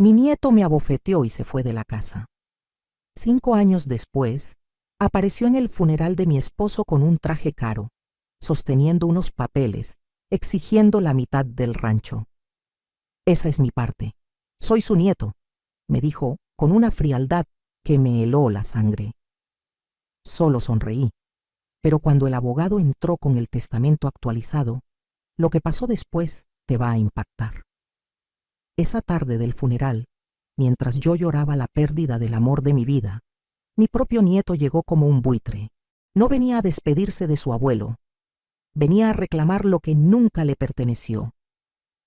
Mi nieto me abofeteó y se fue de la casa. 5 años después, apareció en el funeral de mi esposo con un traje caro, sosteniendo unos papeles, exigiendo la mitad del rancho. Esa es mi parte. Soy su nieto, me dijo con una frialdad que me heló la sangre. Solo sonreí, pero cuando el abogado entró con el testamento actualizado, lo que pasó después te va a impactar. Esa tarde del funeral, mientras yo lloraba la pérdida del amor de mi vida, mi propio nieto llegó como un buitre. No venía a despedirse de su abuelo. Venía a reclamar lo que nunca le perteneció.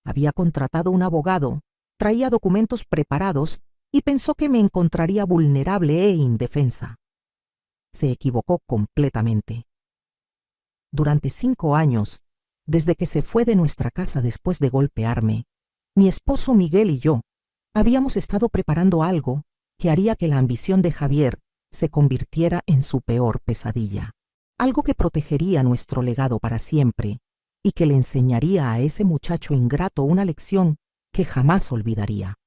Había contratado un abogado, traía documentos preparados y pensó que me encontraría vulnerable e indefensa. Se equivocó completamente. Durante 5 años, desde que se fue de nuestra casa después de golpearme, mi esposo Miguel y yo habíamos estado preparando algo que haría que la ambición de Javier se convirtiera en su peor pesadilla. Algo que protegería nuestro legado para siempre y que le enseñaría a ese muchacho ingrato una lección que jamás olvidaría.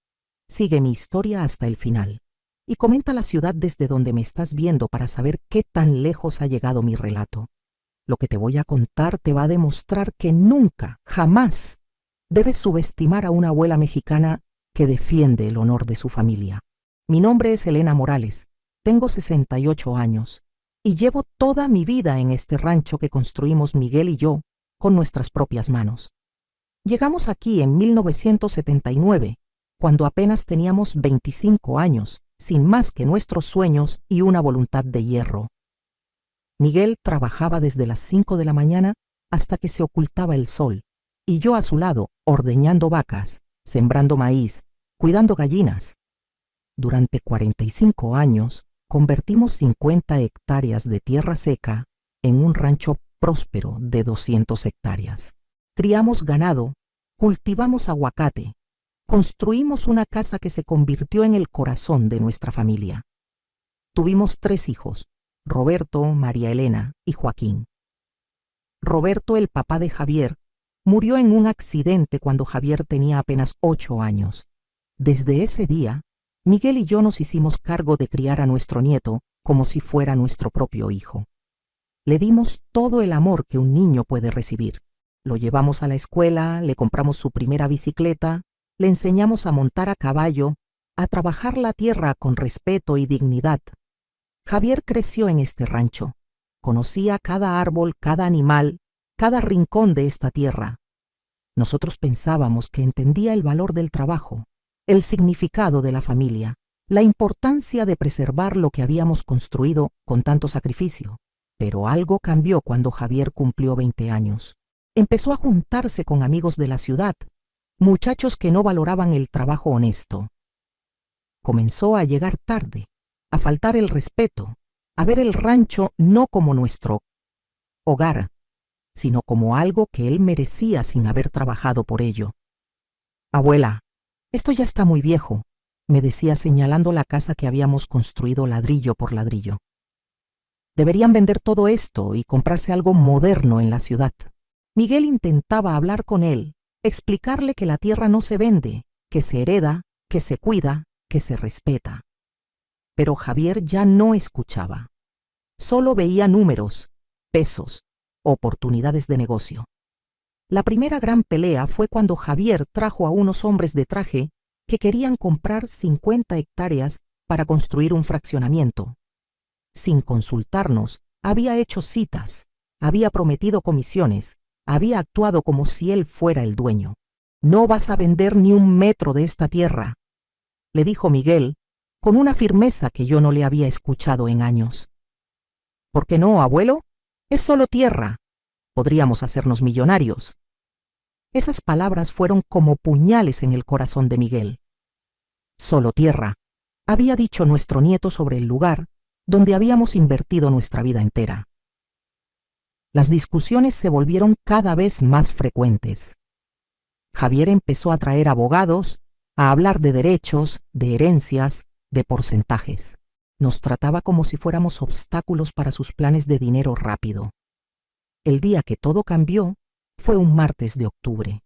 Sigue mi historia hasta el final y comenta la ciudad desde donde me estás viendo para saber qué tan lejos ha llegado mi relato. Lo que te voy a contar te va a demostrar que nunca, jamás, debes subestimar a una abuela mexicana que defiende el honor de su familia. Mi nombre es Elena Morales, tengo 68 años y llevo toda mi vida en este rancho que construimos Miguel y yo con nuestras propias manos. Llegamos aquí en 1979, cuando apenas teníamos 25 años, sin más que nuestros sueños y una voluntad de hierro. Miguel trabajaba desde las 5 de la mañana hasta que se ocultaba el sol, y yo a su lado, ordeñando vacas, sembrando maíz, cuidando gallinas. Durante 45 años, convertimos 50 hectáreas de tierra seca en un rancho próspero de 200 hectáreas. Criamos ganado, cultivamos aguacate, construimos una casa que se convirtió en el corazón de nuestra familia. Tuvimos 3 hijos, Roberto, María Elena y Joaquín. Roberto, el papá de Javier, murió en un accidente cuando Javier tenía apenas 8 años. Desde ese día, Miguel y yo nos hicimos cargo de criar a nuestro nieto como si fuera nuestro propio hijo. Le dimos todo el amor que un niño puede recibir. Lo llevamos a la escuela, le compramos su primera bicicleta, le enseñamos a montar a caballo, a trabajar la tierra con respeto y dignidad. Javier creció en este rancho. Conocía cada árbol, cada animal, cada rincón de esta tierra. Nosotros pensábamos que entendía el valor del trabajo, el significado de la familia, la importancia de preservar lo que habíamos construido con tanto sacrificio. Pero algo cambió cuando Javier cumplió 20 años. Empezó a juntarse con amigos de la ciudad, muchachos que no valoraban el trabajo honesto. Comenzó a llegar tarde, a faltar el respeto, a ver el rancho no como nuestro hogar, sino como algo que él merecía sin haber trabajado por ello. Abuela, esto ya está muy viejo, me decía señalando la casa que habíamos construido ladrillo por ladrillo. Deberían vender todo esto y comprarse algo moderno en la ciudad. Miguel intentaba hablar con él, explicarle que la tierra no se vende, que se hereda, que se cuida, que se respeta. Pero Javier ya no escuchaba. Solo veía números, pesos, oportunidades de negocio. La primera gran pelea fue cuando Javier trajo a unos hombres de traje que querían comprar 50 hectáreas para construir un fraccionamiento. Sin consultarnos, había hecho citas, había prometido comisiones, había actuado como si él fuera el dueño. «No vas a vender ni un metro de esta tierra», le dijo Miguel, con una firmeza que yo no le había escuchado en años. «¿Por qué no, abuelo? Es solo tierra. Podríamos hacernos millonarios». Esas palabras fueron como puñales en el corazón de Miguel. «Solo tierra», había dicho nuestro nieto sobre el lugar donde habíamos invertido nuestra vida entera. Las discusiones se volvieron cada vez más frecuentes. Javier empezó a traer abogados, a hablar de derechos, de herencias, de porcentajes. Nos trataba como si fuéramos obstáculos para sus planes de dinero rápido. El día que todo cambió fue un martes de octubre.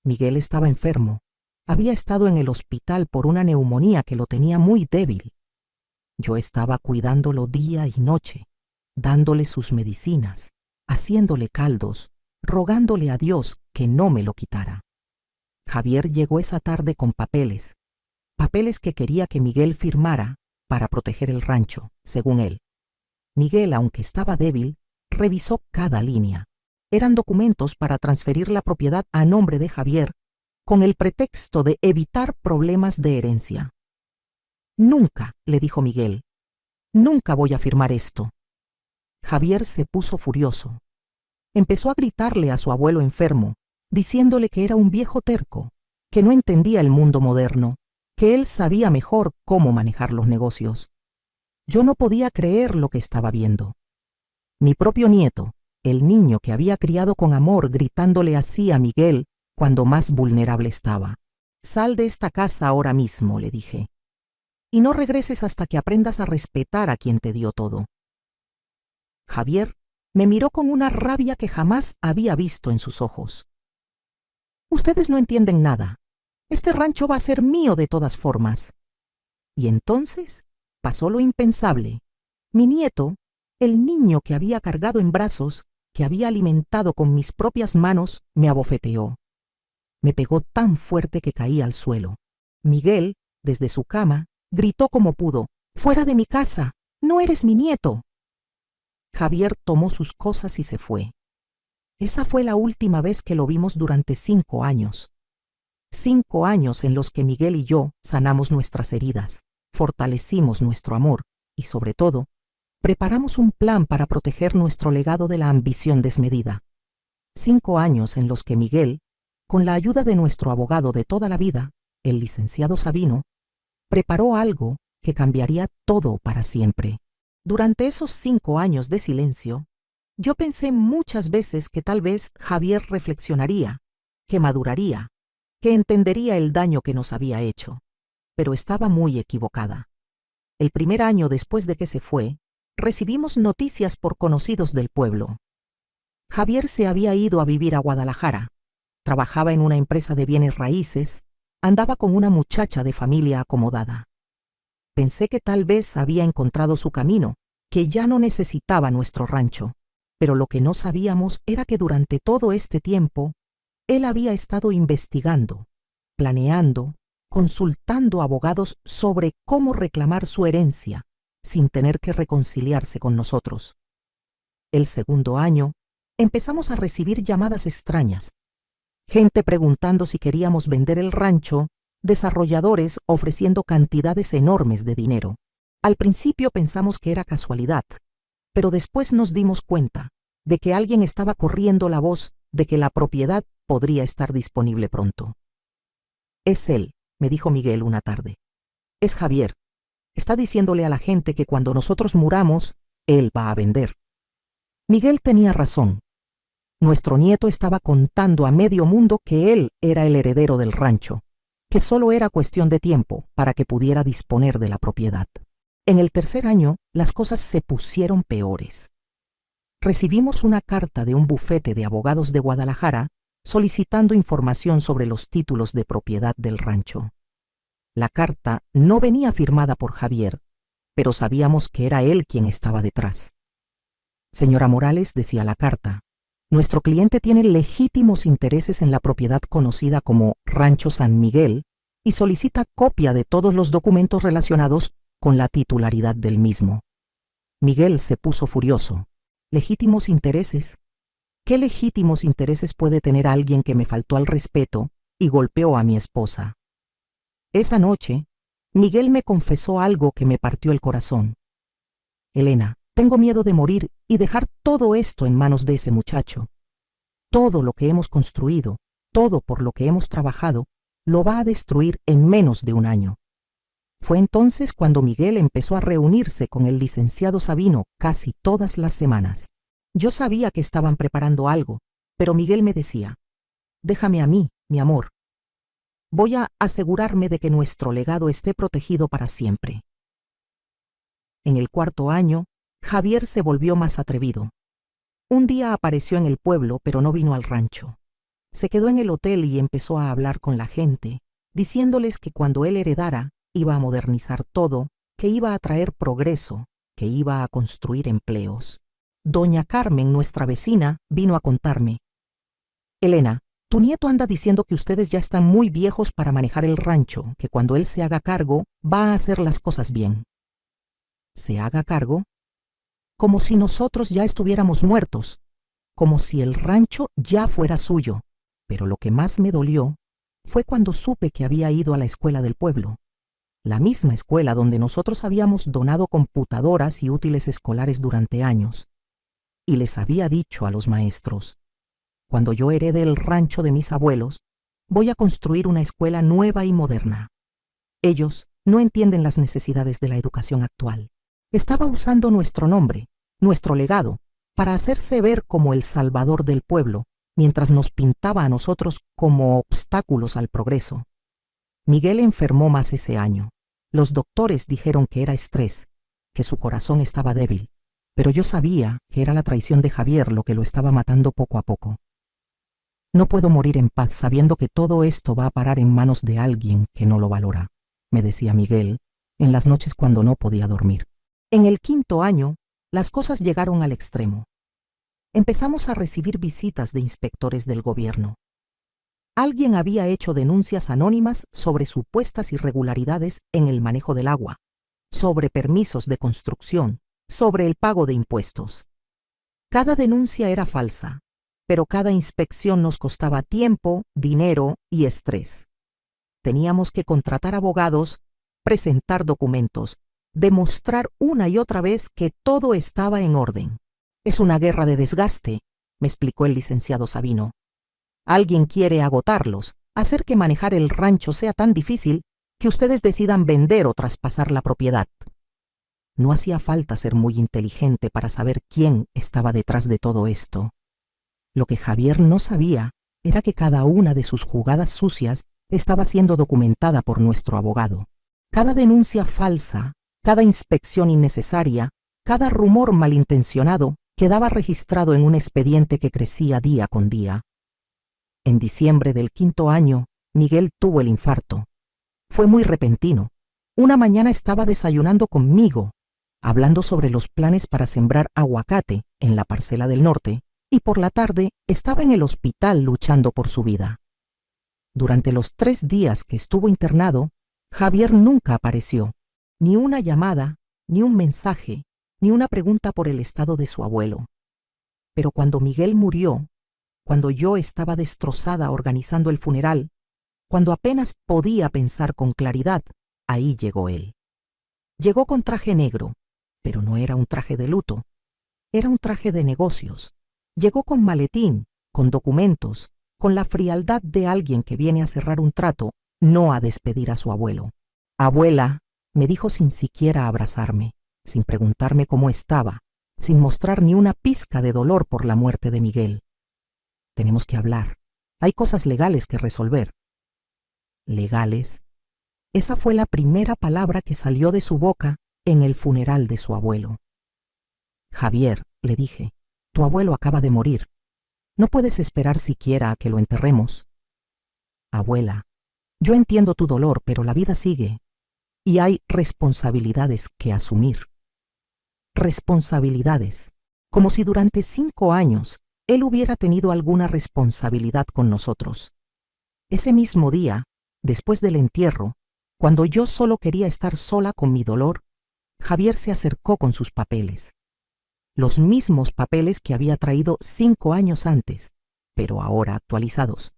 Miguel estaba enfermo, Había estado en el hospital por una neumonía que lo tenía muy débil. Yo estaba cuidándolo día y noche, dándole sus medicinas, haciéndole caldos, rogándole a Dios que no me lo quitara. Javier llegó esa tarde con papeles que quería que Miguel firmara para proteger el rancho, según él. Miguel, aunque estaba débil, revisó cada línea. Eran documentos para transferir la propiedad a nombre de Javier con el pretexto de evitar problemas de herencia. Nunca, le dijo Miguel, nunca voy a firmar esto. Javier se puso furioso. Empezó a gritarle a su abuelo enfermo, diciéndole que era un viejo terco, que no entendía el mundo moderno, que él sabía mejor cómo manejar los negocios. Yo no podía creer lo que estaba viendo. Mi propio nieto, el niño que había criado con amor, gritándole así a Miguel cuando más vulnerable estaba. Sal de esta casa ahora mismo, le dije, y no regreses hasta que aprendas a respetar a quien te dio todo. Javier me miró con una rabia que jamás había visto en sus ojos. Ustedes no entienden nada. Este rancho va a ser mío de todas formas. Y entonces pasó lo impensable. Mi nieto, el niño que había cargado en brazos, que había alimentado con mis propias manos, me abofeteó. Me pegó tan fuerte que caí al suelo. Miguel, desde su cama, gritó como pudo: «¡Fuera de mi casa! ¡No eres mi nieto!». Javier tomó sus cosas y se fue. Esa fue la última vez que lo vimos durante 5 años. 5 años en los que Miguel y yo sanamos nuestras heridas, fortalecimos nuestro amor y, sobre todo, preparamos un plan para proteger nuestro legado de la ambición desmedida. 5 años en los que Miguel, con la ayuda de nuestro abogado de toda la vida, el licenciado Sabino, preparó algo que cambiaría todo para siempre. Durante esos 5 años de silencio, yo pensé muchas veces que tal vez Javier reflexionaría, que maduraría, que entendería el daño que nos había hecho, pero estaba muy equivocada. El primer año después de que se fue, recibimos noticias por conocidos del pueblo. Javier se había ido a vivir a Guadalajara, trabajaba en una empresa de bienes raíces, andaba con una muchacha de familia acomodada. Pensé que tal vez había encontrado su camino, que ya no necesitaba nuestro rancho, pero lo que no sabíamos era que durante todo este tiempo, él había estado investigando, planeando, consultando abogados sobre cómo reclamar su herencia, sin tener que reconciliarse con nosotros. El segundo año, empezamos a recibir llamadas extrañas. Gente preguntando si queríamos vender el rancho, desarrolladores ofreciendo cantidades enormes de dinero. Al principio pensamos que era casualidad, pero después nos dimos cuenta de que alguien estaba corriendo la voz de que la propiedad podría estar disponible pronto. «Es él», me dijo Miguel una tarde. «Es Javier. Está diciéndole a la gente que cuando nosotros muramos, él va a vender». Miguel tenía razón. Nuestro nieto estaba contando a medio mundo que él era el heredero del rancho, que solo era cuestión de tiempo para que pudiera disponer de la propiedad. En el tercer año, las cosas se pusieron peores. Recibimos una carta de un bufete de abogados de Guadalajara solicitando información sobre los títulos de propiedad del rancho. La carta no venía firmada por Javier, pero sabíamos que era él quien estaba detrás. «Señora Morales», decía la carta, «nuestro cliente tiene legítimos intereses en la propiedad conocida como Rancho San Miguel y solicita copia de todos los documentos relacionados con la titularidad del mismo». Miguel se puso furioso. «¿Legítimos intereses? ¿Qué legítimos intereses puede tener alguien que me faltó al respeto y golpeó a mi esposa?» Esa noche, Miguel me confesó algo que me partió el corazón. «Elena, tengo miedo de morir y dejar todo esto en manos de ese muchacho. Todo lo que hemos construido, todo por lo que hemos trabajado, lo va a destruir en menos de un año». Fue entonces cuando Miguel empezó a reunirse con el licenciado Sabino casi todas las semanas. Yo sabía que estaban preparando algo, pero Miguel me decía: «Déjame a mí, mi amor. Voy a asegurarme de que nuestro legado esté protegido para siempre». En el cuarto año, Javier se volvió más atrevido. Un día apareció en el pueblo, pero no vino al rancho. Se quedó en el hotel y empezó a hablar con la gente, diciéndoles que cuando él heredara, iba a modernizar todo, que iba a traer progreso, que iba a construir empleos. Doña Carmen, nuestra vecina, vino a contarme: Elena, tu nieto anda diciendo que ustedes ya están muy viejos para manejar el rancho, que cuando él se haga cargo, va a hacer las cosas bien. ¿Se haga cargo? Como si nosotros ya estuviéramos muertos, como si el rancho ya fuera suyo. Pero lo que más me dolió fue cuando supe que había ido a la escuela del pueblo, la misma escuela donde nosotros habíamos donado computadoras y útiles escolares durante años, y les había dicho a los maestros: cuando yo herede el rancho de mis abuelos, voy a construir una escuela nueva y moderna. Ellos no entienden las necesidades de la educación actual. Estaba usando nuestro nombre, nuestro legado, para hacerse ver como el salvador del pueblo, mientras nos pintaba a nosotros como obstáculos al progreso. Miguel enfermó más ese año. Los doctores dijeron que era estrés, que su corazón estaba débil, pero yo sabía que era la traición de Javier lo que lo estaba matando poco a poco. No puedo morir en paz sabiendo que todo esto va a parar en manos de alguien que no lo valora, me decía Miguel en las noches cuando no podía dormir. En el 5º año, las cosas llegaron al extremo. Empezamos a recibir visitas de inspectores del gobierno. Alguien había hecho denuncias anónimas sobre supuestas irregularidades en el manejo del agua, sobre permisos de construcción, sobre el pago de impuestos. Cada denuncia era falsa, pero cada inspección nos costaba tiempo, dinero y estrés. Teníamos que contratar abogados, presentar documentos, demostrar una y otra vez que todo estaba en orden. Es una guerra de desgaste, me explicó el licenciado Sabino. Alguien quiere agotarlos, hacer que manejar el rancho sea tan difícil que ustedes decidan vender o traspasar la propiedad. No hacía falta ser muy inteligente para saber quién estaba detrás de todo esto. Lo que Javier no sabía era que cada una de sus jugadas sucias estaba siendo documentada por nuestro abogado. Cada denuncia falsa, cada inspección innecesaria, cada rumor malintencionado quedaba registrado en un expediente que crecía día con día. En diciembre del 5º año, Miguel tuvo el infarto. Fue muy repentino. Una mañana estaba desayunando conmigo, hablando sobre los planes para sembrar aguacate en la parcela del norte, y por la tarde estaba en el hospital luchando por su vida. Durante los 3 días que estuvo internado, Javier nunca apareció. Ni una llamada, ni un mensaje, ni una pregunta por el estado de su abuelo. Pero cuando Miguel murió, cuando yo estaba destrozada organizando el funeral, cuando apenas podía pensar con claridad, ahí llegó él. Llegó con traje negro, pero no era un traje de luto, era un traje de negocios. Llegó con maletín, con documentos, con la frialdad de alguien que viene a cerrar un trato, no a despedir a su abuelo. Abuela, me dijo sin siquiera abrazarme, sin preguntarme cómo estaba, sin mostrar ni una pizca de dolor por la muerte de Miguel. Tenemos que hablar. Hay cosas legales que resolver. ¿Legales? Esa fue la primera palabra que salió de su boca en el funeral de su abuelo. Javier, le dije, tu abuelo acaba de morir. ¿No puedes esperar siquiera a que lo enterremos? Abuela, yo entiendo tu dolor, pero la vida sigue y hay responsabilidades que asumir. Responsabilidades, como si durante 5 años él hubiera tenido alguna responsabilidad con nosotros. Ese mismo día, después del entierro, cuando yo solo quería estar sola con mi dolor, Javier se acercó con sus papeles. Los mismos papeles que había traído 5 años antes, pero ahora actualizados,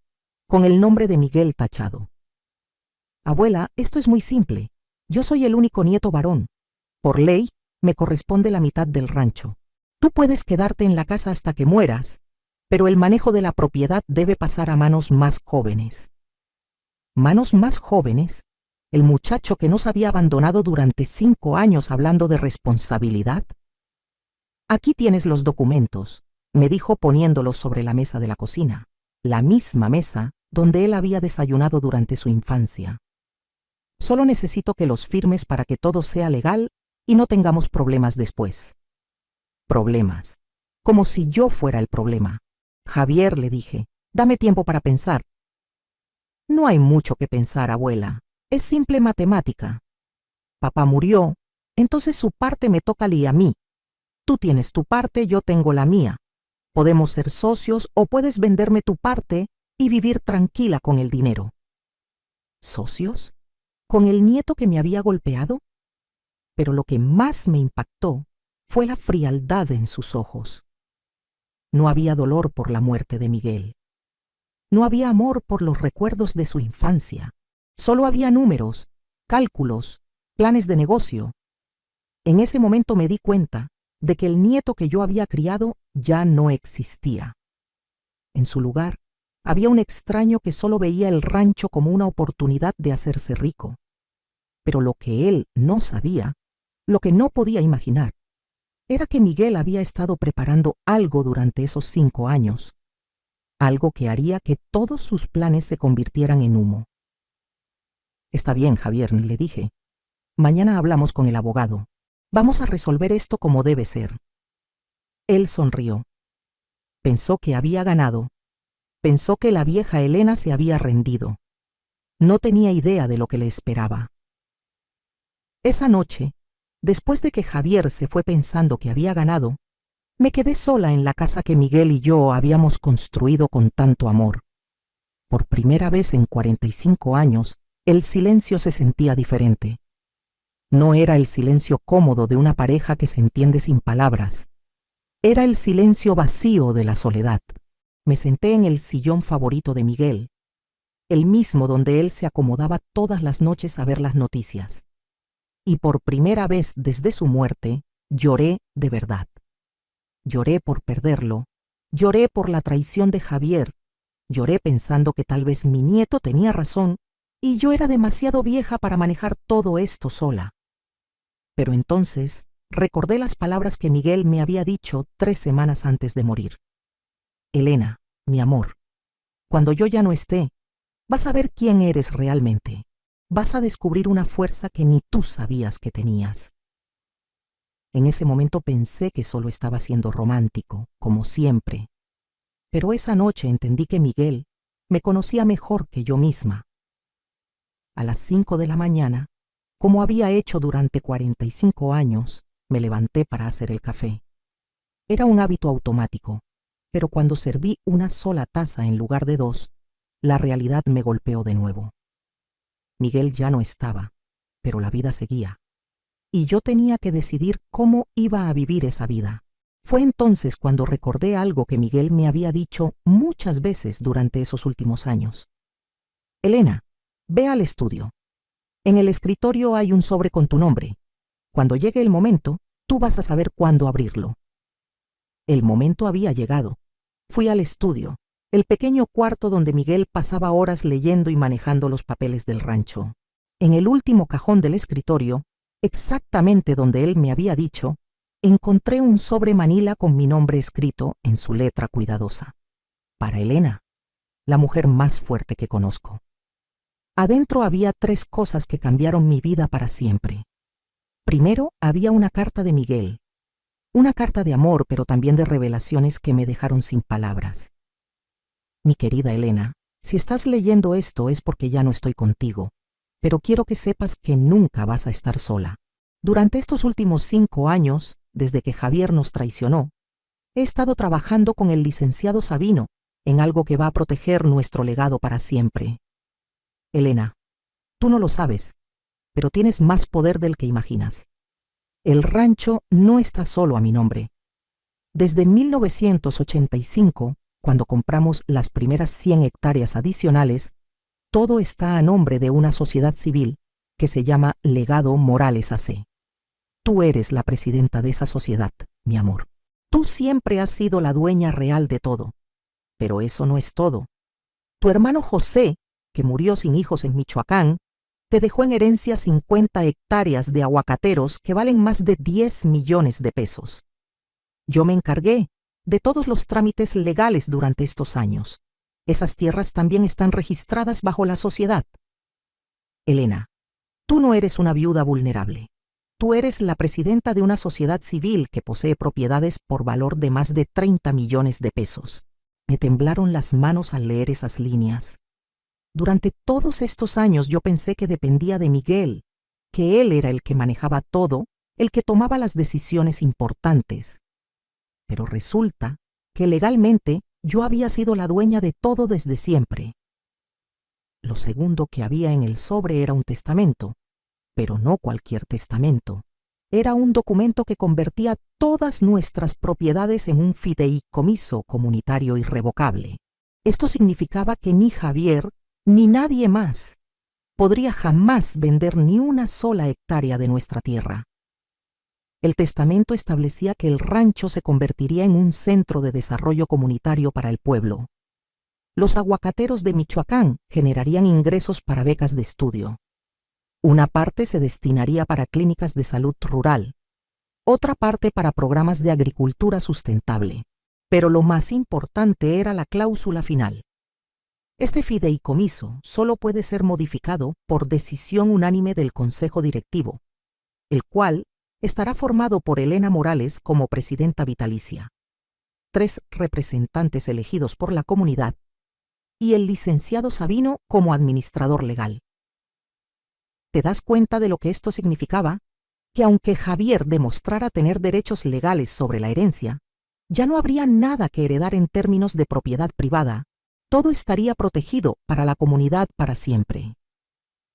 con el nombre de Miguel tachado. Abuela, esto es muy simple. Yo soy el único nieto varón. Por ley, me corresponde la mitad del rancho. Tú puedes quedarte en la casa hasta que mueras, pero el manejo de la propiedad debe pasar a manos más jóvenes. ¿Manos más jóvenes? ¿El muchacho que nos había abandonado durante 5 años hablando de responsabilidad? Aquí tienes los documentos, me dijo poniéndolos sobre la mesa de la cocina, la misma mesa donde él había desayunado durante su infancia. Solo necesito que los firmes para que todo sea legal y no tengamos problemas después. Problemas. Como si yo fuera el problema. Javier, le dije, dame tiempo para pensar. No hay mucho que pensar, abuela. Es simple matemática. Papá murió, entonces su parte me toca a mí. Tú tienes tu parte, yo tengo la mía. Podemos ser socios o puedes venderme tu parte y vivir tranquila con el dinero. ¿Socios? ¿Con el nieto que me había golpeado? Pero lo que más me impactó fue la frialdad en sus ojos. No había dolor por la muerte de Miguel. No había amor por los recuerdos de su infancia. Solo había números, cálculos, planes de negocio. En ese momento me di cuenta de que el nieto que yo había criado ya no existía. En su lugar, había un extraño que solo veía el rancho como una oportunidad de hacerse rico. Pero lo que él no sabía, lo que no podía imaginar, era que Miguel había estado preparando algo durante esos 5 años, algo que haría que todos sus planes se convirtieran en humo. Está bien, Javier, le dije. Mañana hablamos con el abogado. Vamos a resolver esto como debe ser. Él sonrió. Pensó que había ganado. Pensó que la vieja Elena se había rendido. No tenía idea de lo que le esperaba. Esa noche, después de que Javier se fue pensando que había ganado, me quedé sola en la casa que Miguel y yo habíamos construido con tanto amor. Por primera vez en 45 años, el silencio se sentía diferente. No era el silencio cómodo de una pareja que se entiende sin palabras. Era el silencio vacío de la soledad. Me senté en el sillón favorito de Miguel, el mismo donde él se acomodaba todas las noches a ver las noticias. Y por primera vez desde su muerte, lloré de verdad. Lloré por perderlo, lloré por la traición de Javier, lloré pensando que tal vez mi nieto tenía razón y yo era demasiado vieja para manejar todo esto sola. Pero entonces recordé las palabras que Miguel me había dicho 3 semanas antes de morir. Elena, mi amor, cuando yo ya no esté, vas a ver quién eres realmente. Vas a descubrir una fuerza que ni tú sabías que tenías. En ese momento pensé que solo estaba siendo romántico, como siempre. Pero esa noche entendí que Miguel me conocía mejor que yo misma. A las 5 de la mañana, como había hecho durante 45 años, me levanté para hacer el café. Era un hábito automático, pero cuando serví una sola taza en lugar de 2, la realidad me golpeó de nuevo. Miguel ya no estaba, pero la vida seguía. Y yo tenía que decidir cómo iba a vivir esa vida. Fue entonces cuando recordé algo que Miguel me había dicho muchas veces durante esos últimos años. Elena, ve al estudio. En el escritorio hay un sobre con tu nombre. Cuando llegue el momento, tú vas a saber cuándo abrirlo. El momento había llegado. Fui al estudio, el pequeño cuarto donde Miguel pasaba horas leyendo y manejando los papeles del rancho. En el último cajón del escritorio, exactamente donde él me había dicho, encontré un sobre manila con mi nombre escrito en su letra cuidadosa. Para Elena, la mujer más fuerte que conozco. Adentro había 3 cosas que cambiaron mi vida para siempre. Primero, había una carta de Miguel. Una carta de amor, pero también de revelaciones que me dejaron sin palabras. Mi querida Elena, si estás leyendo esto es porque ya no estoy contigo, pero quiero que sepas que nunca vas a estar sola. Durante estos últimos 5 años, desde que Javier nos traicionó, he estado trabajando con el licenciado Sabino en algo que va a proteger nuestro legado para siempre. Elena, tú no lo sabes, pero tienes más poder del que imaginas. El rancho no está solo a mi nombre. Desde 1985, cuando compramos las primeras 100 hectáreas adicionales, todo está a nombre de una sociedad civil que se llama Legado Morales AC. Tú eres la presidenta de esa sociedad, mi amor. Tú siempre has sido la dueña real de todo. Pero eso no es todo. Tu hermano José, que murió sin hijos en Michoacán, te dejó en herencia 50 hectáreas de aguacateros que valen más de 10 millones de pesos. Yo me encargué de todos los trámites legales durante estos años. Esas tierras también están registradas bajo la sociedad. Elena, tú no eres una viuda vulnerable. Tú eres la presidenta de una sociedad civil que posee propiedades por valor de más de 30 millones de pesos. Me temblaron las manos al leer esas líneas. Durante todos estos años yo pensé que dependía de Miguel, que él era el que manejaba todo, el que tomaba las decisiones importantes. Pero resulta que legalmente yo había sido la dueña de todo desde siempre. Lo segundo que había en el sobre era un testamento, pero no cualquier testamento. Era un documento que convertía todas nuestras propiedades en un fideicomiso comunitario irrevocable. Esto significaba que ni Javier ni nadie más podría jamás vender ni una sola hectárea de nuestra tierra. El testamento establecía que el rancho se convertiría en un centro de desarrollo comunitario para el pueblo. Los aguacateros de Michoacán generarían ingresos para becas de estudio. Una parte se destinaría para clínicas de salud rural, otra parte para programas de agricultura sustentable. Pero lo más importante era la cláusula final. Este fideicomiso solo puede ser modificado por decisión unánime del Consejo Directivo, el cual estará formado por Elena Morales como presidenta vitalicia, 3 representantes elegidos por la comunidad y el licenciado Sabino como administrador legal. ¿Te das cuenta de lo que esto significaba? Que aunque Javier demostrara tener derechos legales sobre la herencia, ya no habría nada que heredar en términos de propiedad privada. Todo estaría protegido para la comunidad para siempre.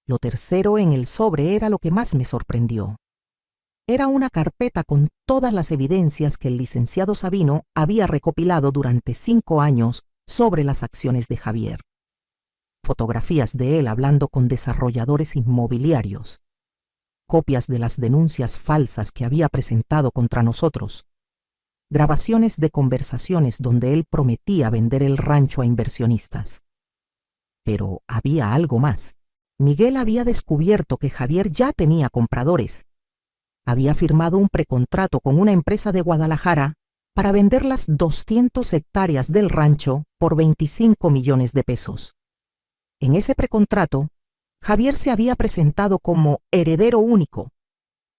Lo tercero en el sobre era lo que más me sorprendió. Era una carpeta con todas las evidencias que el licenciado Sabino había recopilado durante 5 años sobre las acciones de Javier. Fotografías de él hablando con desarrolladores inmobiliarios, copias de las denuncias falsas que había presentado contra nosotros, grabaciones de conversaciones donde él prometía vender el rancho a inversionistas. Pero había algo más. Miguel había descubierto que Javier ya tenía compradores. Había firmado un precontrato con una empresa de Guadalajara para vender las 200 hectáreas del rancho por 25 millones de pesos. En ese precontrato, Javier se había presentado como heredero único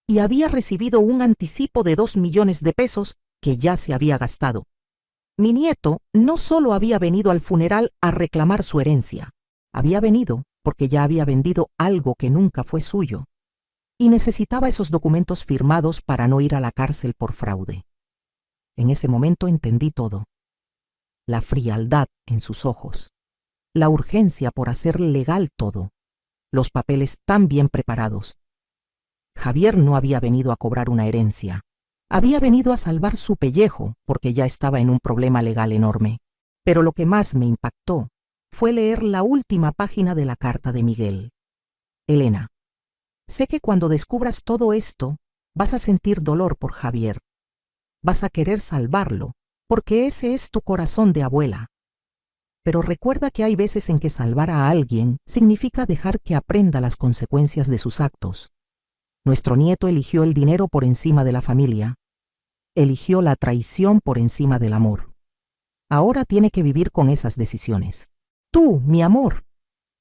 y había recibido un anticipo de 2 millones de pesos que ya se había gastado. Mi nieto no solo había venido al funeral a reclamar su herencia, había venido porque ya había vendido algo que nunca fue suyo y necesitaba esos documentos firmados para no ir a la cárcel por fraude. En ese momento entendí todo. La frialdad en sus ojos, la urgencia por hacer legal todo, los papeles tan bien preparados. Javier no había venido a cobrar una herencia. Había venido a salvar su pellejo porque ya estaba en un problema legal enorme. Pero lo que más me impactó fue leer la última página de la carta de Miguel. Elena, sé que cuando descubras todo esto vas a sentir dolor por Javier. Vas a querer salvarlo porque ese es tu corazón de abuela. Pero recuerda que hay veces en que salvar a alguien significa dejar que aprenda las consecuencias de sus actos. Nuestro nieto eligió el dinero por encima de la familia. Eligió la traición por encima del amor. Ahora tiene que vivir con esas decisiones. Tú, mi amor,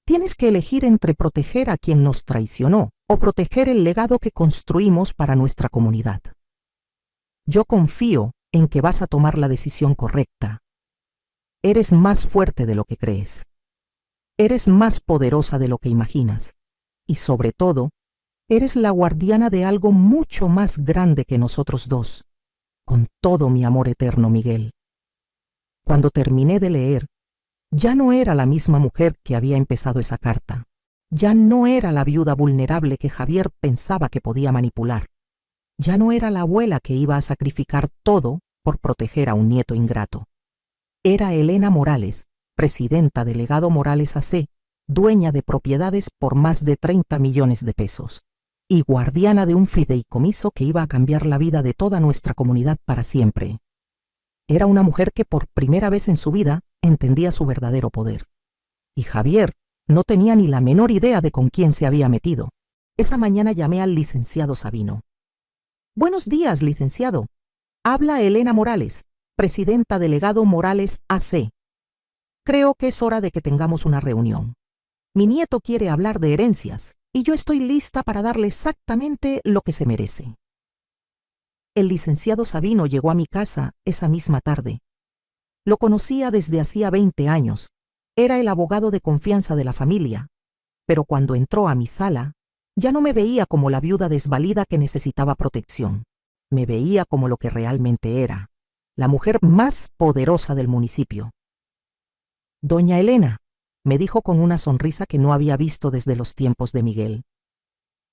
tienes que elegir entre proteger a quien nos traicionó o proteger el legado que construimos para nuestra comunidad. Yo confío en que vas a tomar la decisión correcta. Eres más fuerte de lo que crees. Eres más poderosa de lo que imaginas. Y sobre todo, eres la guardiana de algo mucho más grande que nosotros dos. Con todo mi amor eterno, Miguel. Cuando terminé de leer, ya no era la misma mujer que había empezado esa carta. Ya no era la viuda vulnerable que Javier pensaba que podía manipular. Ya no era la abuela que iba a sacrificar todo por proteger a un nieto ingrato. Era Elena Morales, presidenta del Legado Morales AC, dueña de propiedades por más de 30 millones de pesos y guardiana de un fideicomiso que iba a cambiar la vida de toda nuestra comunidad para siempre. Era una mujer que por primera vez en su vida entendía su verdadero poder. Y Javier no tenía ni la menor idea de con quién se había metido. Esa mañana llamé al licenciado Sabino. Buenos días, licenciado. Habla Elena Morales, presidenta del Legado Morales AC. Creo que es hora de que tengamos una reunión. Mi nieto quiere hablar de herencias y yo estoy lista para darle exactamente lo que se merece. El licenciado Sabino llegó a mi casa esa misma tarde. Lo conocía desde hacía 20 años Era el abogado de confianza de la familia, pero cuando entró a mi sala, ya no me veía como la viuda desvalida que necesitaba protección. Me veía como lo que realmente era, la mujer más poderosa del municipio. Doña Elena, me dijo con una sonrisa que no había visto desde los tiempos de Miguel.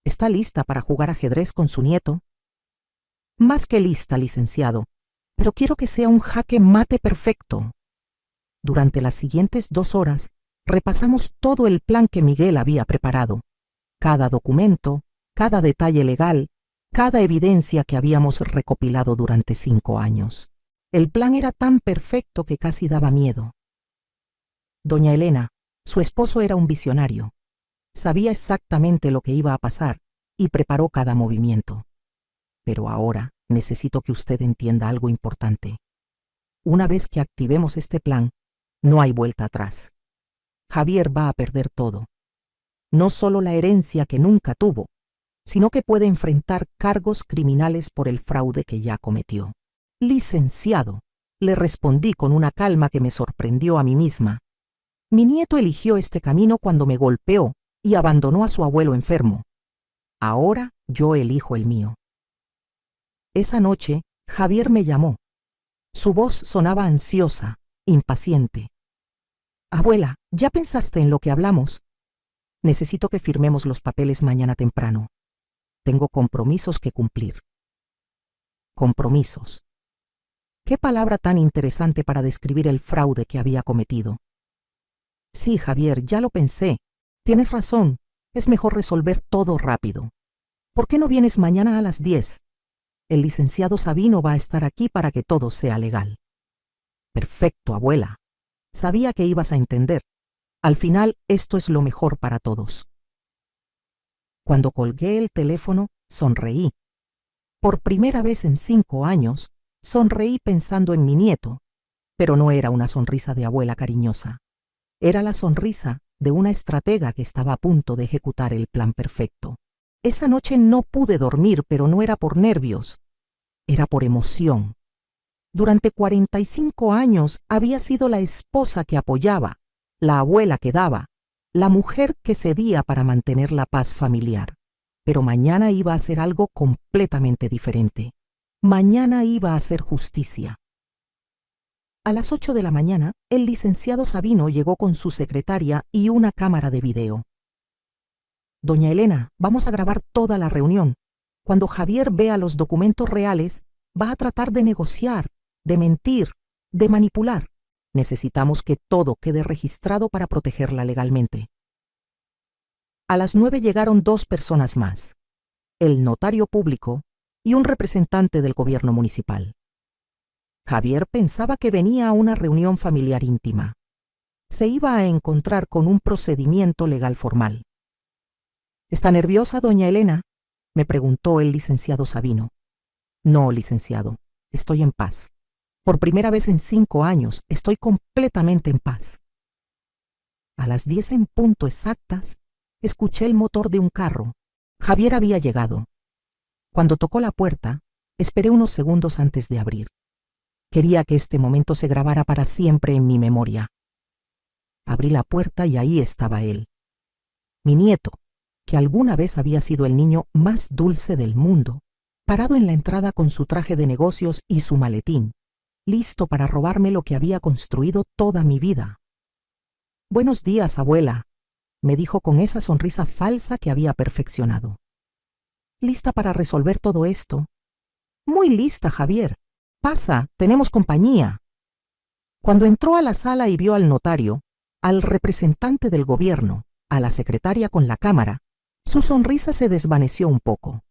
¿Está lista para jugar ajedrez con su nieto? Más que lista, licenciado, pero quiero que sea un jaque mate perfecto. Durante las siguientes 2 horas, repasamos todo el plan que Miguel había preparado, cada documento, cada detalle legal, cada evidencia que habíamos recopilado durante 5 años. El plan era tan perfecto que casi daba miedo. Doña Elena, su esposo era un visionario. Sabía exactamente lo que iba a pasar y preparó cada movimiento. Pero ahora necesito que usted entienda algo importante. Una vez que activemos este plan, no hay vuelta atrás. Javier va a perder todo. No solo la herencia que nunca tuvo, sino que puede enfrentar cargos criminales por el fraude que ya cometió. Licenciado, le respondí con una calma que me sorprendió a mí misma. Mi nieto eligió este camino cuando me golpeó y abandonó a su abuelo enfermo. Ahora yo elijo el mío. Esa noche, Javier me llamó. Su voz sonaba ansiosa, impaciente. Abuela, ¿ya pensaste en lo que hablamos? Necesito que firmemos los papeles mañana temprano. Tengo compromisos que cumplir. Compromisos. Qué palabra tan interesante para describir el fraude que había cometido. Sí, Javier, ya lo pensé. Tienes razón. Es mejor resolver todo rápido. ¿Por qué no vienes mañana a las 10? El licenciado Sabino va a estar aquí para que todo sea legal. Perfecto, abuela. Sabía que ibas a entender. Al final, esto es lo mejor para todos. Cuando colgué el teléfono, sonreí. Por primera vez en 5 años, sonreí pensando en mi nieto, pero no era una sonrisa de abuela cariñosa. Era la sonrisa de una estratega que estaba a punto de ejecutar el plan perfecto. Esa noche no pude dormir, pero no era por nervios. Era por emoción. Durante 45 años había sido la esposa que apoyaba, la abuela que daba, la mujer que cedía para mantener la paz familiar. Pero mañana iba a hacer algo completamente diferente. Mañana iba a hacer justicia. A las 8 de la mañana, el licenciado Sabino llegó con su secretaria y una cámara de video. Doña Elena, vamos a grabar toda la reunión. Cuando Javier vea los documentos reales, va a tratar de negociar, de mentir, de manipular. Necesitamos que todo quede registrado para protegerla legalmente. A las 9 llegaron 2 personas más, el notario público y un representante del gobierno municipal. Javier pensaba que venía a una reunión familiar íntima. Se iba a encontrar con un procedimiento legal formal. ¿Está nerviosa, doña Elena?, me preguntó el licenciado Sabino. No, licenciado, estoy en paz. Por primera vez en 5 años, estoy completamente en paz. A las 10 en punto exactas, escuché el motor de un carro. Javier había llegado. Cuando tocó la puerta, esperé unos segundos antes de abrir. Quería que este momento se grabara para siempre en mi memoria. Abrí la puerta y ahí estaba él. Mi nieto, que alguna vez había sido el niño más dulce del mundo, parado en la entrada con su traje de negocios y su maletín, listo para robarme lo que había construido toda mi vida. Buenos días, abuela, me dijo con esa sonrisa falsa que había perfeccionado. ¿Lista para resolver todo esto? Muy lista, Javier. Pasa, tenemos compañía. Cuando entró a la sala y vio al notario, al representante del gobierno, a la secretaria con la cámara, su sonrisa se desvaneció un poco.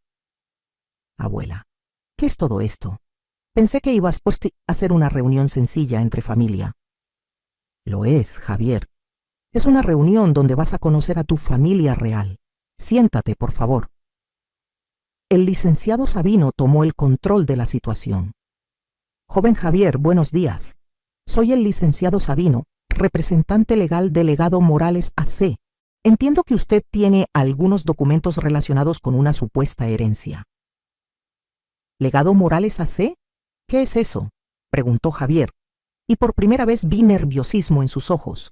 Abuela, ¿qué es todo esto? Pensé que ibas a hacer una reunión sencilla entre familia. Lo es, Javier. Es una reunión donde vas a conocer a tu familia real. Siéntate, por favor. El licenciado Sabino tomó el control de la situación. Joven Javier, buenos días. Soy el licenciado Sabino, representante legal del Legado Morales AC. Entiendo que usted tiene algunos documentos relacionados con una supuesta herencia. ¿Legado Morales AC? ¿Qué es eso?, preguntó Javier, y por primera vez vi nerviosismo en sus ojos.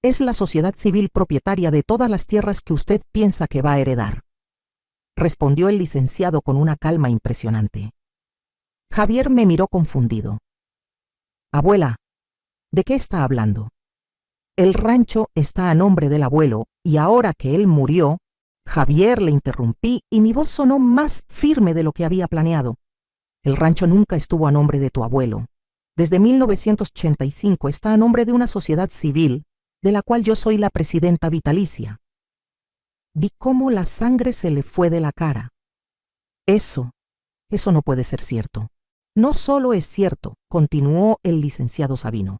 Es la sociedad civil propietaria de todas las tierras que usted piensa que va a heredar, respondió el licenciado con una calma impresionante. Javier me miró confundido. Abuela, ¿de qué está hablando? El rancho está a nombre del abuelo y ahora que él murió, Javier, le interrumpí y mi voz sonó más firme de lo que había planeado. El rancho nunca estuvo a nombre de tu abuelo. Desde 1985 está a nombre de una sociedad civil de la cual yo soy la presidenta vitalicia. Vi cómo la sangre se le fue de la cara. Eso no puede ser cierto. No solo es cierto, continuó el licenciado Sabino,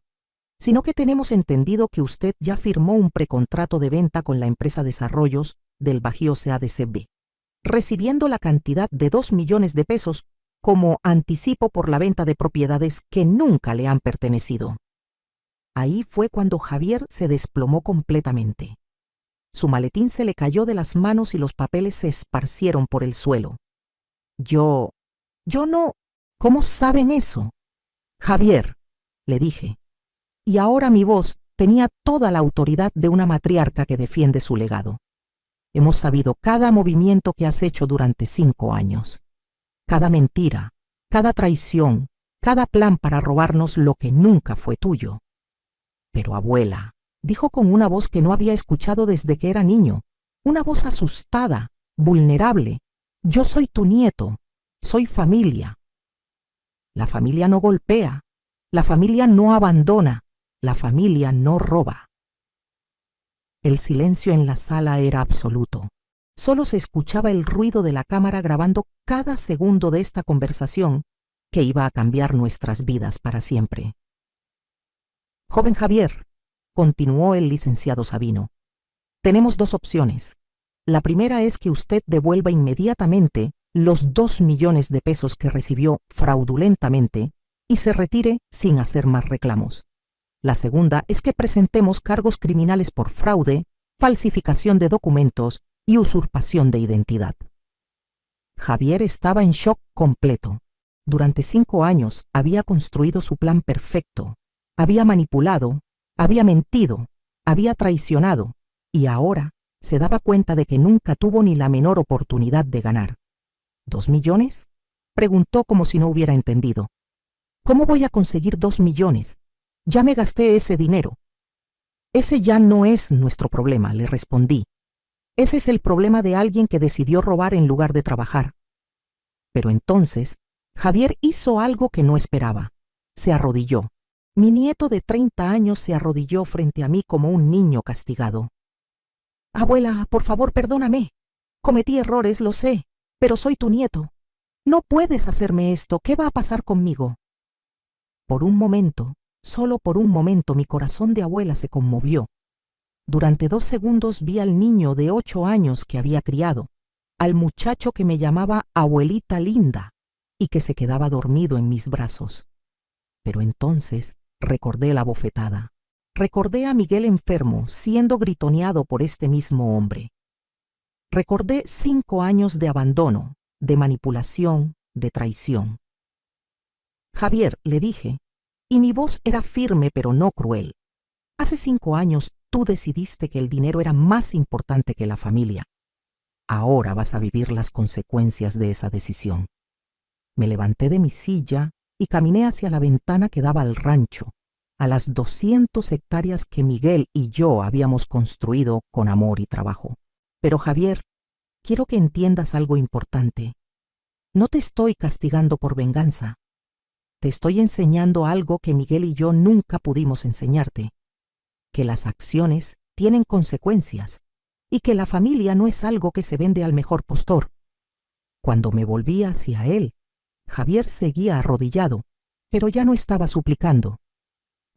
sino que tenemos entendido que usted ya firmó un precontrato de venta con la empresa Desarrollos del Bajío CADCB, recibiendo la cantidad de 2 millones de pesos como anticipo por la venta de propiedades que nunca le han pertenecido. Ahí fue cuando Javier se desplomó completamente. Su maletín se le cayó de las manos y los papeles se esparcieron por el suelo. Yo no. ¿Cómo saben eso? Javier, le dije. Y ahora mi voz tenía toda la autoridad de una matriarca que defiende su legado. Hemos sabido cada movimiento que has hecho durante 5 años. Cada mentira, cada traición, cada plan para robarnos lo que nunca fue tuyo. Pero abuela, dijo con una voz que no había escuchado desde que era niño, una voz asustada, vulnerable. Yo soy tu nieto, soy familia. La familia no golpea, la familia no abandona, la familia no roba. El silencio en la sala era absoluto. Solo se escuchaba el ruido de la cámara grabando cada segundo de esta conversación que iba a cambiar nuestras vidas para siempre. Joven Javier, continuó el licenciado Sabino, tenemos 2 opciones. La primera es que usted devuelva inmediatamente los 2 millones de pesos que recibió fraudulentamente y se retire sin hacer más reclamos. La segunda es que presentemos cargos criminales por fraude, falsificación de documentos y usurpación de identidad. Javier estaba en shock completo. Durante 5 años había construido su plan perfecto. Había manipulado, había mentido, había traicionado y ahora se daba cuenta de que nunca tuvo ni la menor oportunidad de ganar. ¿2 millones? Preguntó como si no hubiera entendido. ¿Cómo voy a conseguir 2 millones? Ya me gasté ese dinero. Ese ya no es nuestro problema, le respondí. Ese es el problema de alguien que decidió robar en lugar de trabajar. Pero entonces, Javier hizo algo que no esperaba. Se arrodilló. Mi nieto de 30 años se arrodilló frente a mí como un niño castigado. Abuela, por favor, perdóname. Cometí errores, lo sé, pero soy tu nieto. No puedes hacerme esto. ¿Qué va a pasar conmigo? Por un momento, solo por un momento, mi corazón de abuela se conmovió. Durante 2 segundos vi al niño de 8 años que había criado, al muchacho que me llamaba abuelita linda y que se quedaba dormido en mis brazos. Pero entonces recordé la bofetada. Recordé a Miguel enfermo siendo gritoneado por este mismo hombre. Recordé 5 años de abandono, de manipulación, de traición. Javier, le dije, y mi voz era firme pero no cruel. Hace 5 años tú decidiste que el dinero era más importante que la familia. Ahora vas a vivir las consecuencias de esa decisión. Me levanté de mi silla y caminé hacia la ventana que daba al rancho, a las 200 hectáreas que Miguel y yo habíamos construido con amor y trabajo. Pero Javier, quiero que entiendas algo importante. No te estoy castigando por venganza. Te estoy enseñando algo que Miguel y yo nunca pudimos enseñarte, que las acciones tienen consecuencias y que la familia no es algo que se vende al mejor postor. Cuando me volví hacia él, Javier seguía arrodillado, pero ya no estaba suplicando.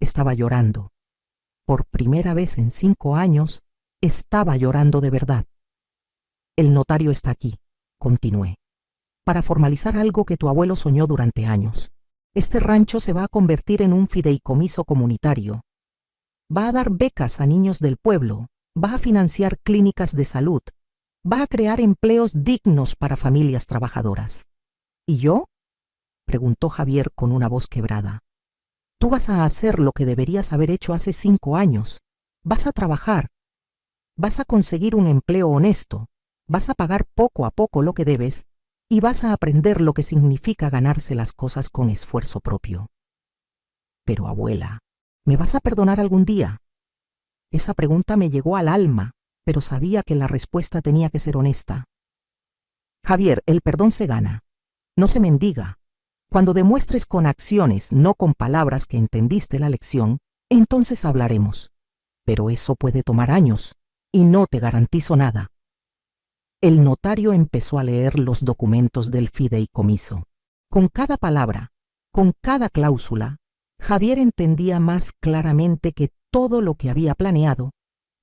Estaba llorando. Por primera vez en 5 años, estaba llorando de verdad. El notario está aquí, continué, para formalizar algo que tu abuelo soñó durante años. Este rancho se va a convertir en un fideicomiso comunitario. Va a dar becas a niños del pueblo, va a financiar clínicas de salud, va a crear empleos dignos para familias trabajadoras. ¿Y yo? Preguntó Javier con una voz quebrada. Tú vas a hacer lo que deberías haber hecho hace 5 años. vas a trabajar, vas a conseguir un empleo honesto, vas a pagar poco a poco lo que debes y vas a aprender lo que significa ganarse las cosas con esfuerzo propio. Pero abuela, ¿me vas a perdonar algún día? Esa pregunta me llegó al alma, pero sabía que la respuesta tenía que ser honesta. Javier, el perdón se gana, no se mendiga. Cuando demuestres con acciones, no con palabras, que entendiste la lección, entonces hablaremos. Pero eso puede tomar años, y no te garantizo nada. El notario empezó a leer los documentos del fideicomiso. Con cada palabra, con cada cláusula, Javier entendía más claramente que todo lo que había planeado,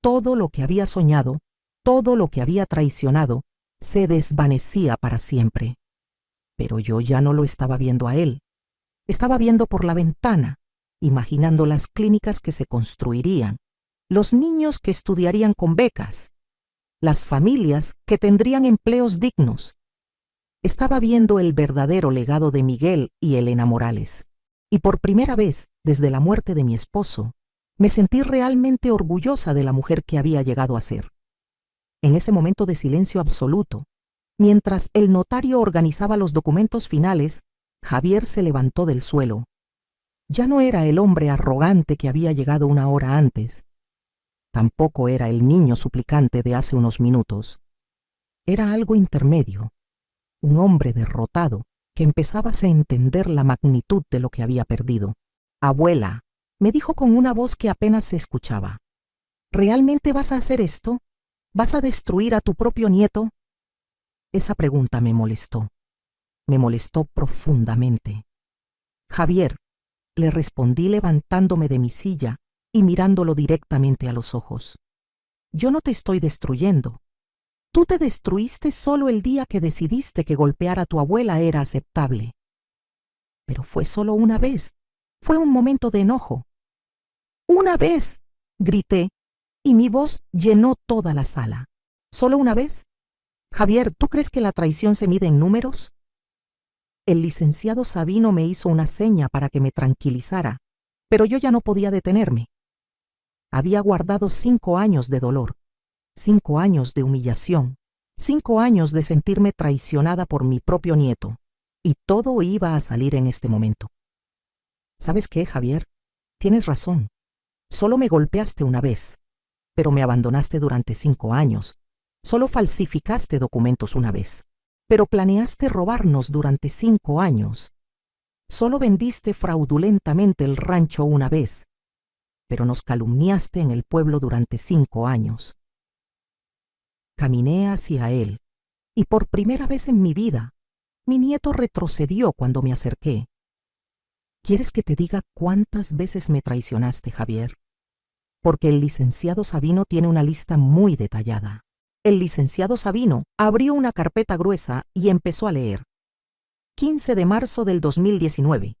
todo lo que había soñado, todo lo que había traicionado, se desvanecía para siempre. Pero yo ya no lo estaba viendo a él. Estaba viendo por la ventana, imaginando las clínicas que se construirían, los niños que estudiarían con becas, las familias que tendrían empleos dignos. Estaba viendo el verdadero legado de Miguel y Elena Morales. Y por primera vez, desde la muerte de mi esposo, me sentí realmente orgullosa de la mujer que había llegado a ser. En ese momento de silencio absoluto, mientras el notario organizaba los documentos finales, Javier se levantó del suelo. Ya no era el hombre arrogante que había llegado una hora antes. Tampoco era el niño suplicante de hace unos minutos. Era algo intermedio, un hombre derrotado que empezaba a entender la magnitud de lo que había perdido. Abuela, me dijo con una voz que apenas se escuchaba. ¿Realmente vas a hacer esto? ¿Vas a destruir a tu propio nieto? Esa pregunta me molestó profundamente. Javier, le respondí levantándome de mi silla y mirándolo directamente a los ojos. Yo no te estoy destruyendo. Tú te destruiste solo el día que decidiste que golpear a tu abuela era aceptable. Pero fue solo una vez. Fue un momento de enojo. ¡Una vez!, grité, y mi voz llenó toda la sala. ¿Solo una vez? Javier, ¿tú crees que la traición se mide en números? El licenciado Sabino me hizo una seña para que me tranquilizara, pero yo ya no podía detenerme. Había guardado 5 años de dolor, 5 años de humillación, 5 años de sentirme traicionada por mi propio nieto, y todo iba a salir en este momento. ¿Sabes qué, Javier? Tienes razón. Solo me golpeaste una vez, pero me abandonaste durante 5 años. Solo falsificaste documentos una vez, pero planeaste robarnos durante 5 años. Solo vendiste fraudulentamente el rancho una vez, pero nos calumniaste en el pueblo durante 5 años. Caminé hacia él, y por primera vez en mi vida, mi nieto retrocedió cuando me acerqué. ¿Quieres que te diga cuántas veces me traicionaste, Javier? Porque el licenciado Sabino tiene una lista muy detallada. El licenciado Sabino abrió una carpeta gruesa y empezó a leer. 15 de marzo del 2019.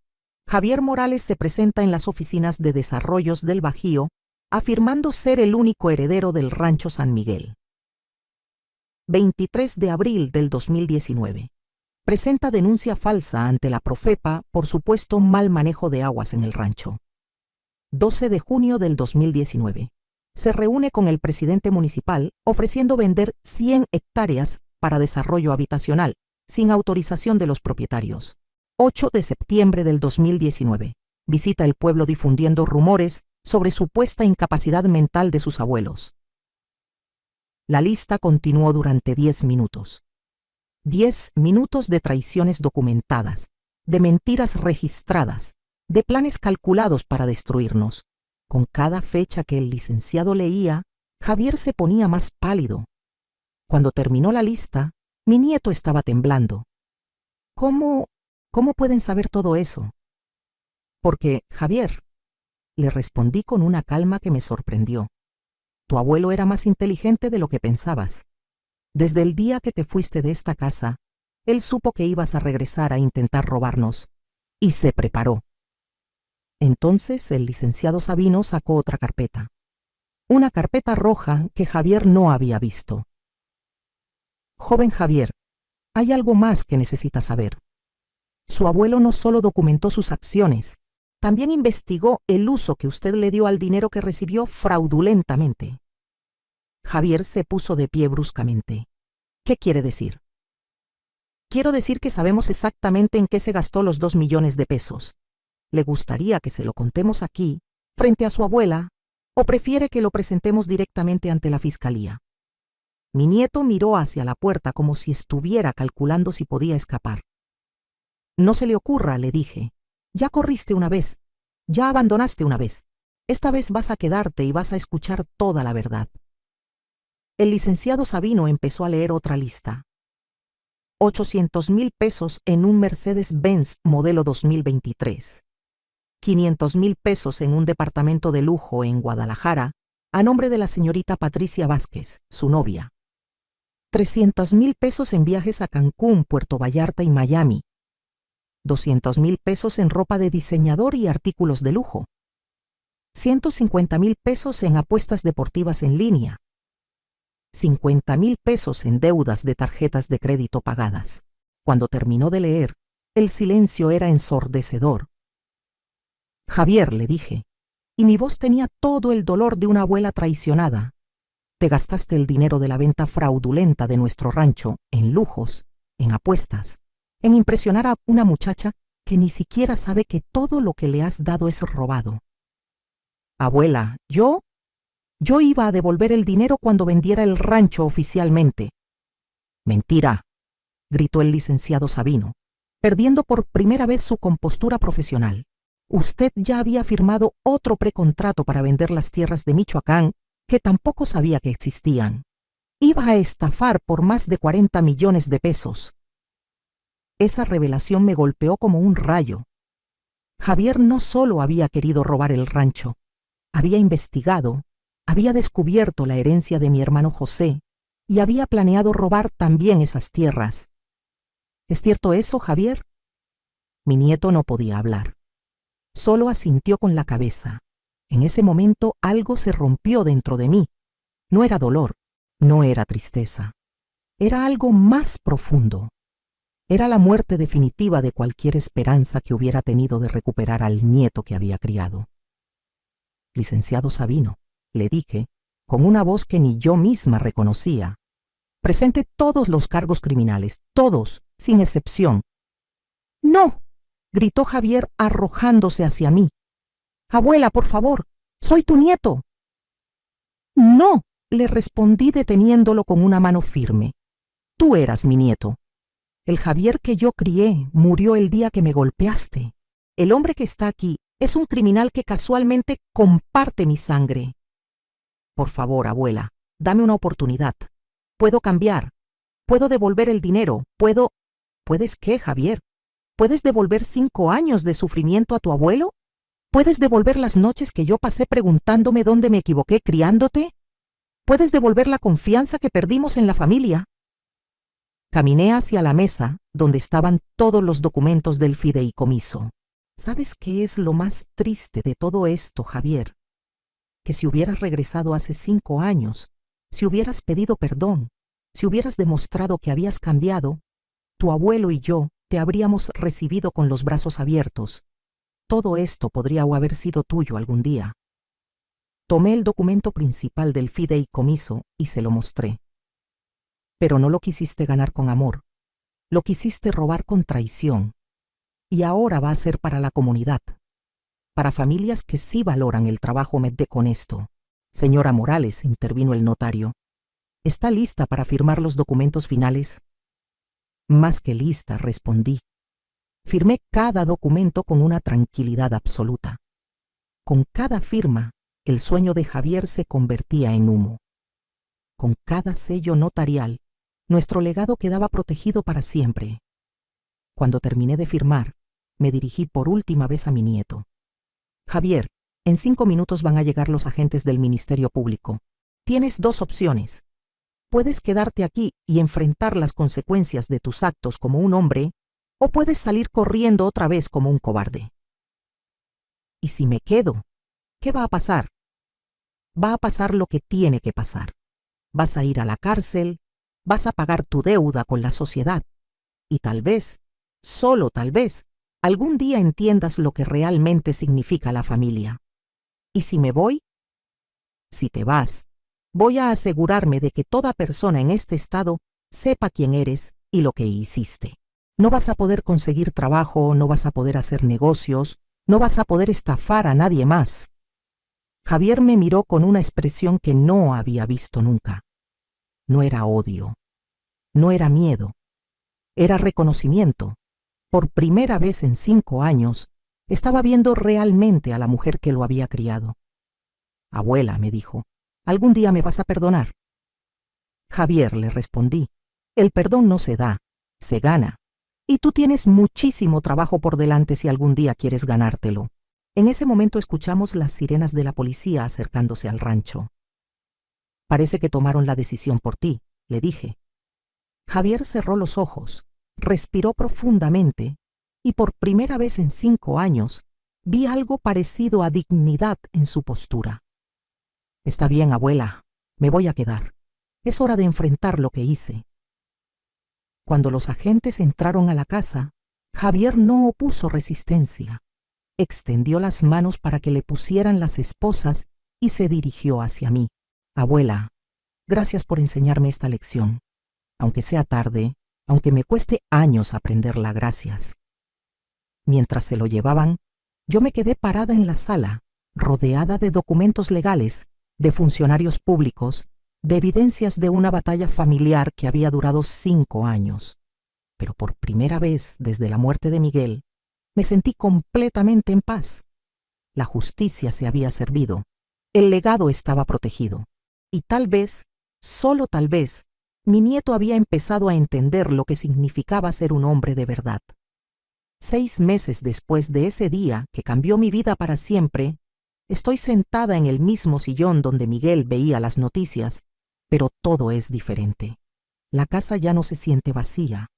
Javier Morales se presenta en las oficinas de Desarrollos del Bajío, afirmando ser el único heredero del Rancho San Miguel. 23 de abril del 2019. Presenta denuncia falsa ante la Profepa por supuesto mal manejo de aguas en el rancho. 12 de junio del 2019. Se reúne con el presidente municipal ofreciendo vender 100 hectáreas para desarrollo habitacional, sin autorización de los propietarios. 8 de septiembre del 2019. Visita el pueblo difundiendo rumores sobre supuesta incapacidad mental de sus abuelos. La lista continuó durante 10 minutos. 10 minutos de traiciones documentadas, de mentiras registradas, de planes calculados para destruirnos. Con cada fecha que el licenciado leía, Javier se ponía más pálido. Cuando terminó la lista, mi nieto estaba temblando. ¿Cómo pueden saber todo eso? Porque, Javier, le respondí con una calma que me sorprendió. Tu abuelo era más inteligente de lo que pensabas. Desde el día que te fuiste de esta casa, él supo que ibas a regresar a intentar robarnos, y se preparó. Entonces el licenciado Sabino sacó otra carpeta. Una carpeta roja que Javier no había visto. Joven Javier, hay algo más que necesita saber. Su abuelo no solo documentó sus acciones, también investigó el uso que usted le dio al dinero que recibió fraudulentamente. Javier se puso de pie bruscamente. ¿Qué quiere decir? Quiero decir que sabemos exactamente en qué se gastó los 2 millones de pesos. ¿Le gustaría que se lo contemos aquí, frente a su abuela, o prefiere que lo presentemos directamente ante la fiscalía? Mi nieto miró hacia la puerta como si estuviera calculando si podía escapar. No se le ocurra, le dije. Ya corriste una vez, ya abandonaste una vez. Esta vez vas a quedarte y vas a escuchar toda la verdad. El licenciado Sabino empezó a leer otra lista. 800,000 pesos en un Mercedes-Benz modelo 2023. 500,000 pesos en un departamento de lujo en Guadalajara, a nombre de la señorita Patricia Vázquez, su novia. 300,000 pesos en viajes a Cancún, Puerto Vallarta y Miami. 200,000 pesos en ropa de diseñador y artículos de lujo. 150,000 pesos en apuestas deportivas en línea. 50,000 pesos en deudas de tarjetas de crédito pagadas. Cuando terminó de leer, el silencio era ensordecedor. Javier, le dije, y mi voz tenía todo el dolor de una abuela traicionada. Te gastaste el dinero de la venta fraudulenta de nuestro rancho en lujos, en apuestas, en impresionar a una muchacha que ni siquiera sabe que todo lo que le has dado es robado. Abuela, yo iba a devolver el dinero cuando vendiera el rancho oficialmente. Mentira, gritó el licenciado Sabino, perdiendo por primera vez su compostura profesional. Usted ya había firmado otro precontrato para vender las tierras de Michoacán que tampoco sabía que existían. Iba a estafar por más de 40 millones de pesos. Esa revelación me golpeó como un rayo. Javier no solo había querido robar el rancho, había investigado, había descubierto la herencia de mi hermano José y había planeado robar también esas tierras. ¿Es cierto eso, Javier? Mi nieto no podía hablar. Solo asintió con la cabeza. En ese momento algo se rompió dentro de mí. No era dolor, no era tristeza. Era algo más profundo. Era la muerte definitiva de cualquier esperanza que hubiera tenido de recuperar al nieto que había criado. Licenciado Sabino, le dije, con una voz que ni yo misma reconocía, presente todos los cargos criminales, todos, sin excepción. ¡No!, gritó Javier arrojándose hacia mí. Abuela, por favor, soy tu nieto. No, le respondí deteniéndolo con una mano firme. Tú eras mi nieto. El Javier que yo crié murió el día que me golpeaste. El hombre que está aquí es un criminal que casualmente comparte mi sangre. Por favor, abuela, dame una oportunidad. Puedo cambiar. Puedo devolver el dinero. ¿Puedes qué, Javier? ¿Puedes devolver 5 años de sufrimiento a tu abuelo? ¿Puedes devolver las noches que yo pasé preguntándome dónde me equivoqué criándote? ¿Puedes devolver la confianza que perdimos en la familia? Caminé hacia la mesa donde estaban todos los documentos del fideicomiso. ¿Sabes qué es lo más triste de todo esto, Javier? Que si hubieras regresado hace 5 años, si hubieras pedido perdón, si hubieras demostrado que habías cambiado, tu abuelo y yo te habríamos recibido con los brazos abiertos. Todo esto podría haber sido tuyo algún día. Tomé el documento principal del fideicomiso y se lo mostré. Pero no lo quisiste ganar con amor, lo quisiste robar con traición. Y ahora va a ser para la comunidad, para familias que sí valoran el trabajo con esto. Señora Morales, intervino el notario, ¿está lista para firmar los documentos finales? Más que lista, respondí. Firmé cada documento con una tranquilidad absoluta. Con cada firma, el sueño de Javier se convertía en humo. Con cada sello notarial, nuestro legado quedaba protegido para siempre. Cuando terminé de firmar, me dirigí por última vez a mi nieto. Javier, en 5 minutos van a llegar los agentes del Ministerio Público. Tienes 2 opciones. Puedes quedarte aquí y enfrentar las consecuencias de tus actos como un hombre, o puedes salir corriendo otra vez como un cobarde. ¿Y si me quedo? ¿Qué va a pasar? Va a pasar lo que tiene que pasar. Vas a ir a la cárcel, vas a pagar tu deuda con la sociedad, y tal vez, solo tal vez, algún día entiendas lo que realmente significa la familia. ¿Y si me voy? Si te vas, voy a asegurarme de que toda persona en este estado sepa quién eres y lo que hiciste. No vas a poder conseguir trabajo, no vas a poder hacer negocios, no vas a poder estafar a nadie más. Javier me miró con una expresión que no había visto nunca. No era odio, no era miedo, era reconocimiento. Por primera vez en 5 años, estaba viendo realmente a la mujer que lo había criado. Abuela, me dijo, ¿algún día me vas a perdonar? Javier, le respondí, el perdón no se da, se gana. Y tú tienes muchísimo trabajo por delante si algún día quieres ganártelo. En ese momento escuchamos las sirenas de la policía acercándose al rancho. Parece que tomaron la decisión por ti, le dije. Javier cerró los ojos, respiró profundamente y por primera vez en 5 años vi algo parecido a dignidad en su postura. Está bien, abuela, me voy a quedar. Es hora de enfrentar lo que hice. Cuando los agentes entraron a la casa, Javier no opuso resistencia. Extendió las manos para que le pusieran las esposas y se dirigió hacia mí. Abuela, gracias por enseñarme esta lección. Aunque sea tarde, aunque me cueste años aprenderla, gracias. Mientras se lo llevaban, yo me quedé parada en la sala, rodeada de documentos legales, de funcionarios públicos, de evidencias de una batalla familiar que había durado 5 años. Pero por primera vez desde la muerte de Miguel, me sentí completamente en paz. La justicia se había servido, el legado estaba protegido, y tal vez, solo tal vez, mi nieto había empezado a entender lo que significaba ser un hombre de verdad. 6 meses después de ese día que cambió mi vida para siempre, estoy sentada en el mismo sillón donde Miguel veía las noticias, pero todo es diferente. La casa ya no se siente vacía.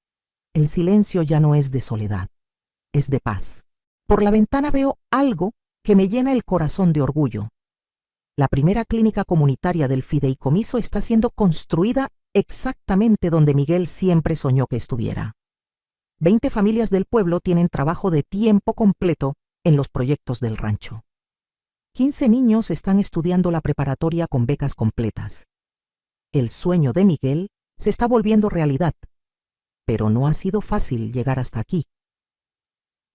El silencio ya no es de soledad, es de paz. Por la ventana veo algo que me llena el corazón de orgullo. La primera clínica comunitaria del fideicomiso está siendo construida exactamente donde Miguel siempre soñó que estuviera. 20 familias del pueblo tienen trabajo de tiempo completo en los proyectos del rancho. 15 niños están estudiando la preparatoria con becas completas. El sueño de Miguel se está volviendo realidad, pero no ha sido fácil llegar hasta aquí.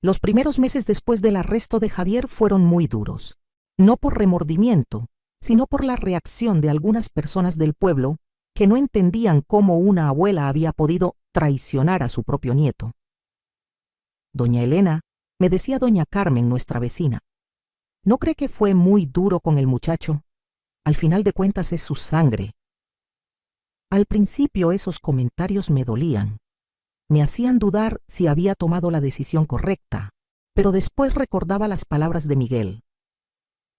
Los primeros meses después del arresto de Javier fueron muy duros, no por remordimiento, sino por la reacción de algunas personas del pueblo que no entendían cómo una abuela había podido traicionar a su propio nieto. Doña Elena, me decía doña Carmen, nuestra vecina, ¿no cree que fue muy duro con el muchacho? Al final de cuentas es su sangre. Al principio esos comentarios me dolían. Me hacían dudar si había tomado la decisión correcta, pero después recordaba las palabras de Miguel.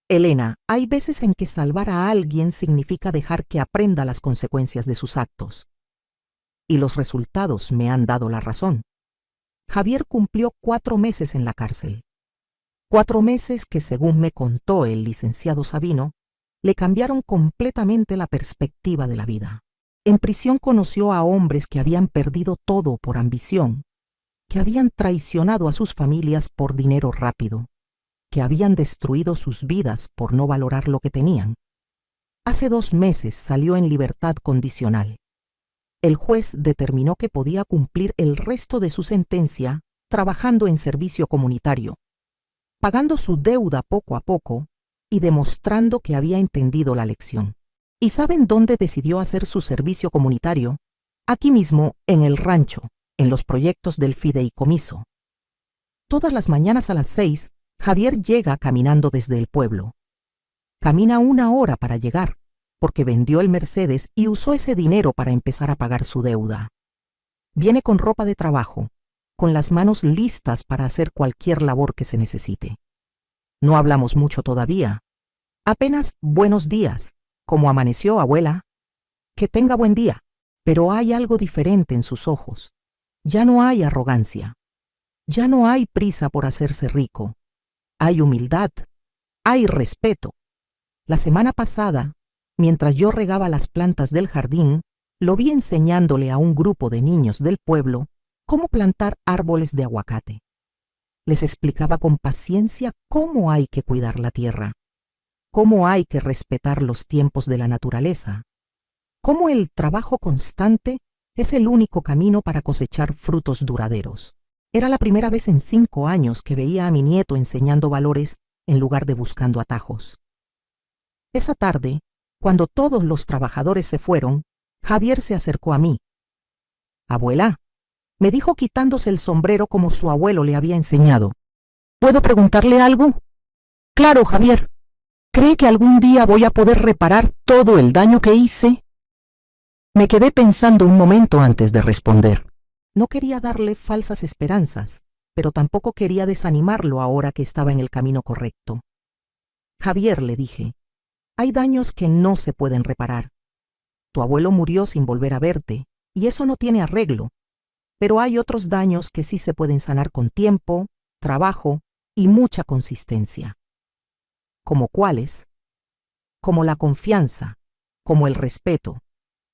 Elena, hay veces en que salvar a alguien significa dejar que aprenda las consecuencias de sus actos. Y los resultados me han dado la razón. Javier cumplió 4 meses en la cárcel. 4 meses que, según me contó el licenciado Sabino, le cambiaron completamente la perspectiva de la vida. En prisión conoció a hombres que habían perdido todo por ambición, que habían traicionado a sus familias por dinero rápido, que habían destruido sus vidas por no valorar lo que tenían. Hace 2 meses salió en libertad condicional. El juez determinó que podía cumplir el resto de su sentencia trabajando en servicio comunitario, pagando su deuda poco a poco y demostrando que había entendido la lección. ¿Y saben dónde decidió hacer su servicio comunitario? Aquí mismo, en el rancho, en los proyectos del fideicomiso. Todas las mañanas a las 6, Javier llega caminando desde el pueblo. Camina 1 hora para llegar, porque vendió el Mercedes y usó ese dinero para empezar a pagar su deuda. Viene con ropa de trabajo, con las manos listas para hacer cualquier labor que se necesite. No hablamos mucho todavía. Apenas buenos días. ¿Cómo amaneció, abuela? Que tenga buen día. Pero hay algo diferente en sus ojos. Ya no hay arrogancia. Ya no hay prisa por hacerse rico. Hay humildad. Hay respeto. La semana pasada, mientras yo regaba las plantas del jardín, lo vi enseñándole a un grupo de niños del pueblo cómo plantar árboles de aguacate. Les explicaba con paciencia cómo hay que cuidar la tierra, cómo hay que respetar los tiempos de la naturaleza, cómo el trabajo constante es el único camino para cosechar frutos duraderos. Era la primera vez en 5 años que veía a mi nieto enseñando valores en lugar de buscando atajos. Esa tarde, cuando todos los trabajadores se fueron, Javier se acercó a mí. «Abuela», me dijo quitándose el sombrero como su abuelo le había enseñado. «¿Puedo preguntarle algo?» «Claro, Javier. ¿Cree que algún día voy a poder reparar todo el daño que hice?» Me quedé pensando un momento antes de responder. No quería darle falsas esperanzas, pero tampoco quería desanimarlo ahora que estaba en el camino correcto. «Javier», le dije, «hay daños que no se pueden reparar. Tu abuelo murió sin volver a verte, y eso no tiene arreglo. Pero hay otros daños que sí se pueden sanar con tiempo, trabajo y mucha consistencia». ¿Como cuáles? Como la confianza, como el respeto,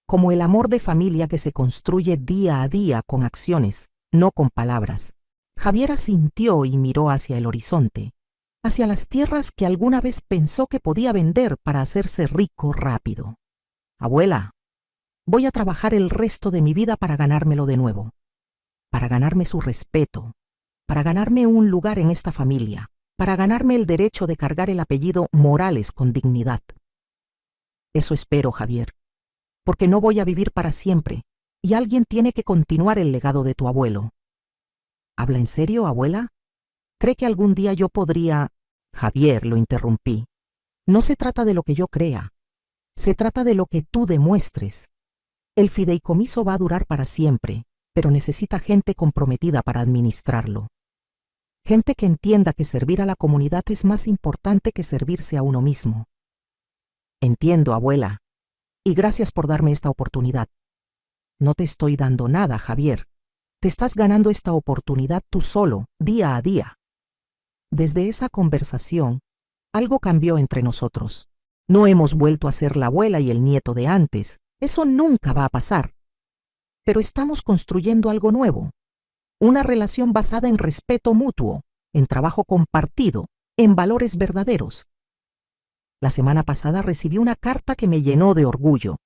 como el amor de familia que se construye día a día con acciones, no con palabras. Javier asintió y miró hacia el horizonte, hacia las tierras que alguna vez pensó que podía vender para hacerse rico rápido. «Abuela, voy a trabajar el resto de mi vida para ganármelo de nuevo, para ganarme su respeto, para ganarme un lugar en esta familia, para ganarme el derecho de cargar el apellido Morales con dignidad. Eso espero, Javier, porque no voy a vivir para siempre, y alguien tiene que continuar el legado de tu abuelo». «¿Habla en serio, abuela? ¿Cree que algún día yo podría...?» «Javier», lo interrumpí, «no se trata de lo que yo crea, se trata de lo que tú demuestres. El fideicomiso va a durar para siempre, pero necesita gente comprometida para administrarlo. Gente que entienda que servir a la comunidad es más importante que servirse a uno mismo». «Entiendo, abuela, y gracias por darme esta oportunidad». «No te estoy dando nada, Javier. Te estás ganando esta oportunidad tú solo, día a día». Desde esa conversación, algo cambió entre nosotros. No hemos vuelto a ser la abuela y el nieto de antes. Eso nunca va a pasar. Pero estamos construyendo algo nuevo. Una relación basada en respeto mutuo, en trabajo compartido, en valores verdaderos. La semana pasada recibí una carta que me llenó de orgullo.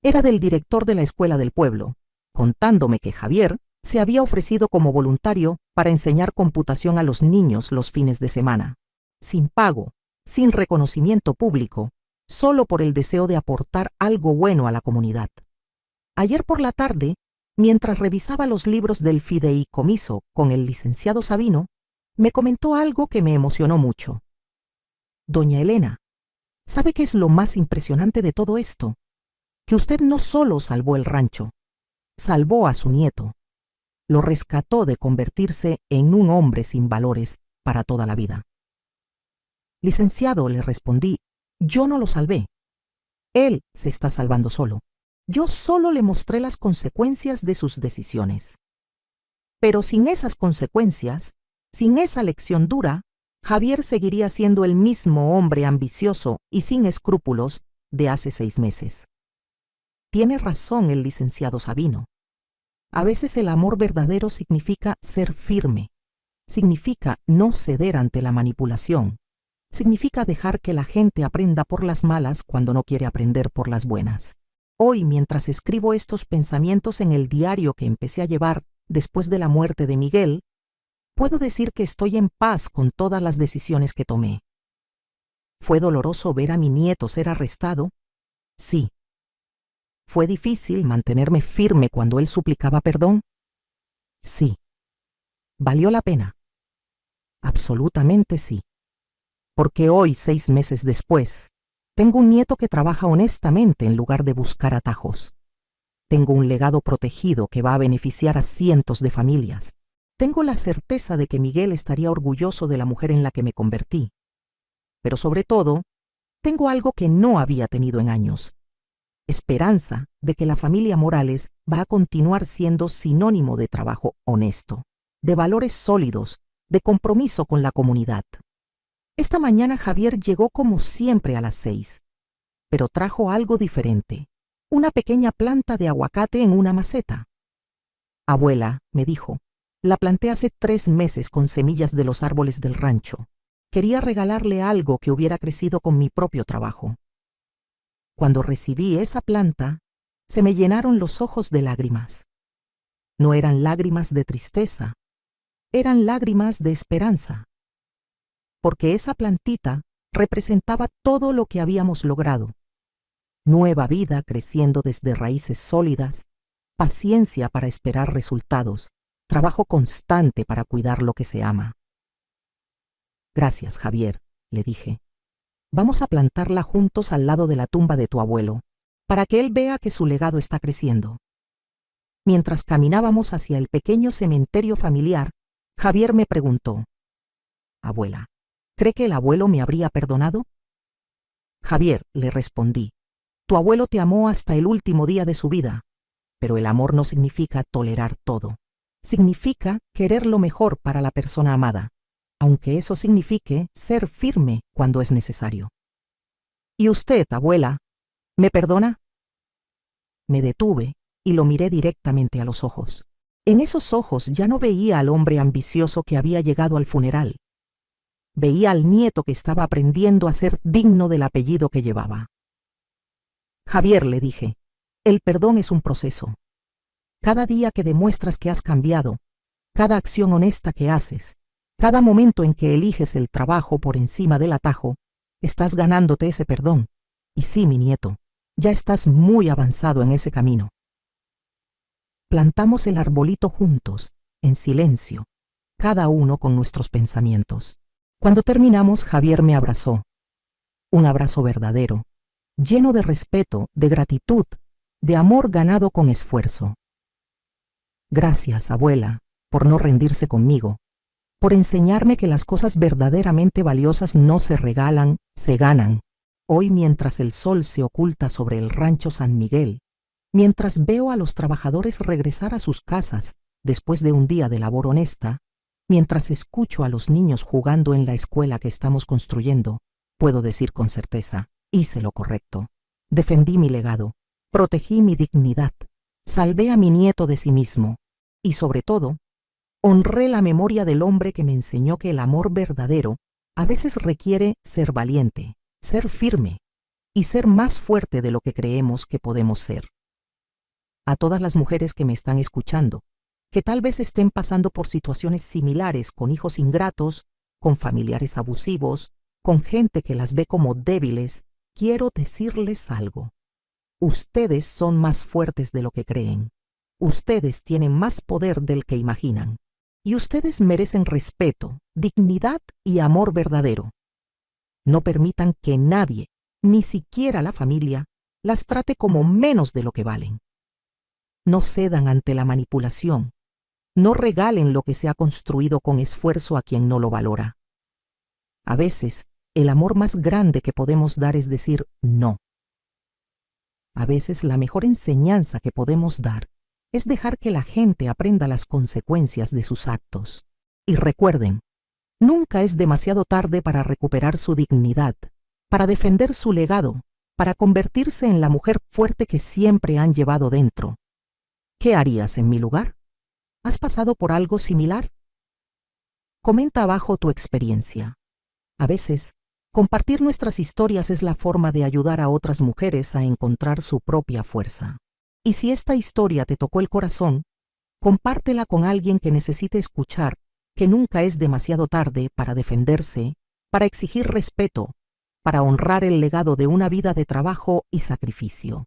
Era del director de la escuela del pueblo, contándome que Javier se había ofrecido como voluntario para enseñar computación a los niños los fines de semana, sin pago, sin reconocimiento público, solo por el deseo de aportar algo bueno a la comunidad. Ayer por la tarde, mientras revisaba los libros del fideicomiso con el licenciado Sabino, me comentó algo que me emocionó mucho. «Doña Elena, ¿sabe qué es lo más impresionante de todo esto? Que usted no solo salvó el rancho, salvó a su nieto. Lo rescató de convertirse en un hombre sin valores para toda la vida». «Licenciado», le respondí, «yo no lo salvé. Él se está salvando solo. Yo solo le mostré las consecuencias de sus decisiones. Pero sin esas consecuencias, sin esa lección dura, Javier seguiría siendo el mismo hombre ambicioso y sin escrúpulos de hace 6 meses. Tiene razón el licenciado Sabino. A veces el amor verdadero significa ser firme, significa no ceder ante la manipulación, significa dejar que la gente aprenda por las malas cuando no quiere aprender por las buenas. Hoy, mientras escribo estos pensamientos en el diario que empecé a llevar después de la muerte de Miguel, puedo decir que estoy en paz con todas las decisiones que tomé. ¿Fue doloroso ver a mi nieto ser arrestado? Sí. ¿Fue difícil mantenerme firme cuando él suplicaba perdón? Sí. ¿Valió la pena? Absolutamente sí. Porque hoy, 6 meses después, tengo un nieto que trabaja honestamente en lugar de buscar atajos. Tengo un legado protegido que va a beneficiar a cientos de familias. Tengo la certeza de que Miguel estaría orgulloso de la mujer en la que me convertí. Pero sobre todo, tengo algo que no había tenido en años. Esperanza de que la familia Morales va a continuar siendo sinónimo de trabajo honesto, de valores sólidos, de compromiso con la comunidad. Esta mañana Javier llegó como siempre a las 6, pero trajo algo diferente, una pequeña planta de aguacate en una maceta. «Abuela», me dijo, La planté hace 3 meses con semillas de los árboles del rancho. Quería regalarle algo que hubiera crecido con mi propio trabajo. Cuando recibí esa planta, se me llenaron los ojos de lágrimas. No eran lágrimas de tristeza, eran lágrimas de esperanza. Porque esa plantita representaba todo lo que habíamos logrado. Nueva vida creciendo desde raíces sólidas, paciencia para esperar resultados, trabajo constante para cuidar lo que se ama. Gracias, Javier, le dije. Vamos a plantarla juntos al lado de la tumba de tu abuelo, para que él vea que su legado está creciendo. Mientras caminábamos hacia el pequeño cementerio familiar, Javier me preguntó: Abuela, ¿cree que el abuelo me habría perdonado? Javier, le respondí, tu abuelo te amó hasta el último día de su vida, pero el amor no significa tolerar todo. Significa querer lo mejor para la persona amada, aunque eso signifique ser firme cuando es necesario. ¿Y usted, abuela, me perdona? Me detuve y lo miré directamente a los ojos. En esos ojos ya no veía al hombre ambicioso que había llegado al funeral. Veía al nieto que estaba aprendiendo a ser digno del apellido que llevaba. Javier, le dije, el perdón es un proceso. Cada día que demuestras que has cambiado, cada acción honesta que haces, cada momento en que eliges el trabajo por encima del atajo, estás ganándote ese perdón. Y sí, mi nieto, ya estás muy avanzado en ese camino. Plantamos el arbolito juntos, en silencio, cada uno con nuestros pensamientos. Cuando terminamos, Javier me abrazó. Un abrazo verdadero, lleno de respeto, de gratitud, de amor ganado con esfuerzo. Gracias, abuela, por no rendirse conmigo, por enseñarme que las cosas verdaderamente valiosas no se regalan, se ganan. Hoy, mientras el sol se oculta sobre el rancho San Miguel, mientras veo a los trabajadores regresar a sus casas después de un día de labor honesta, mientras escucho a los niños jugando en la escuela que estamos construyendo, puedo decir con certeza, hice lo correcto. Defendí mi legado, protegí mi dignidad, salvé a mi nieto de sí mismo y, sobre todo, honré la memoria del hombre que me enseñó que el amor verdadero a veces requiere ser valiente, ser firme y ser más fuerte de lo que creemos que podemos ser. A todas las mujeres que me están escuchando, que tal vez estén pasando por situaciones similares con hijos ingratos, con familiares abusivos, con gente que las ve como débiles, quiero decirles algo. Ustedes son más fuertes de lo que creen. Ustedes tienen más poder del que imaginan. Y ustedes merecen respeto, dignidad y amor verdadero. No permitan que nadie, ni siquiera la familia, las trate como menos de lo que valen. No cedan ante la manipulación. No regalen lo que se ha construido con esfuerzo a quien no lo valora. A veces, el amor más grande que podemos dar es decir no. A veces, la mejor enseñanza que podemos dar es dejar que la gente aprenda las consecuencias de sus actos. Y recuerden, nunca es demasiado tarde para recuperar su dignidad, para defender su legado, para convertirse en la mujer fuerte que siempre han llevado dentro. ¿Qué harías en mi lugar? ¿Has pasado por algo similar? Comenta abajo tu experiencia. A veces, compartir nuestras historias es la forma de ayudar a otras mujeres a encontrar su propia fuerza. Y si esta historia te tocó el corazón, compártela con alguien que necesite escuchar que nunca es demasiado tarde para defenderse, para exigir respeto, para honrar el legado de una vida de trabajo y sacrificio.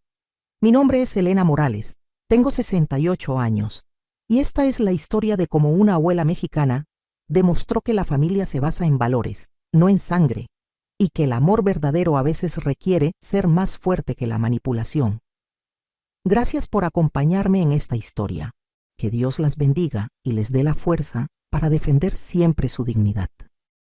Mi nombre es Elena Morales, tengo 68 años, y esta es la historia de cómo una abuela mexicana demostró que la familia se basa en valores, no en sangre, y que el amor verdadero a veces requiere ser más fuerte que la manipulación. Gracias por acompañarme en esta historia. Que Dios las bendiga y les dé la fuerza para defender siempre su dignidad.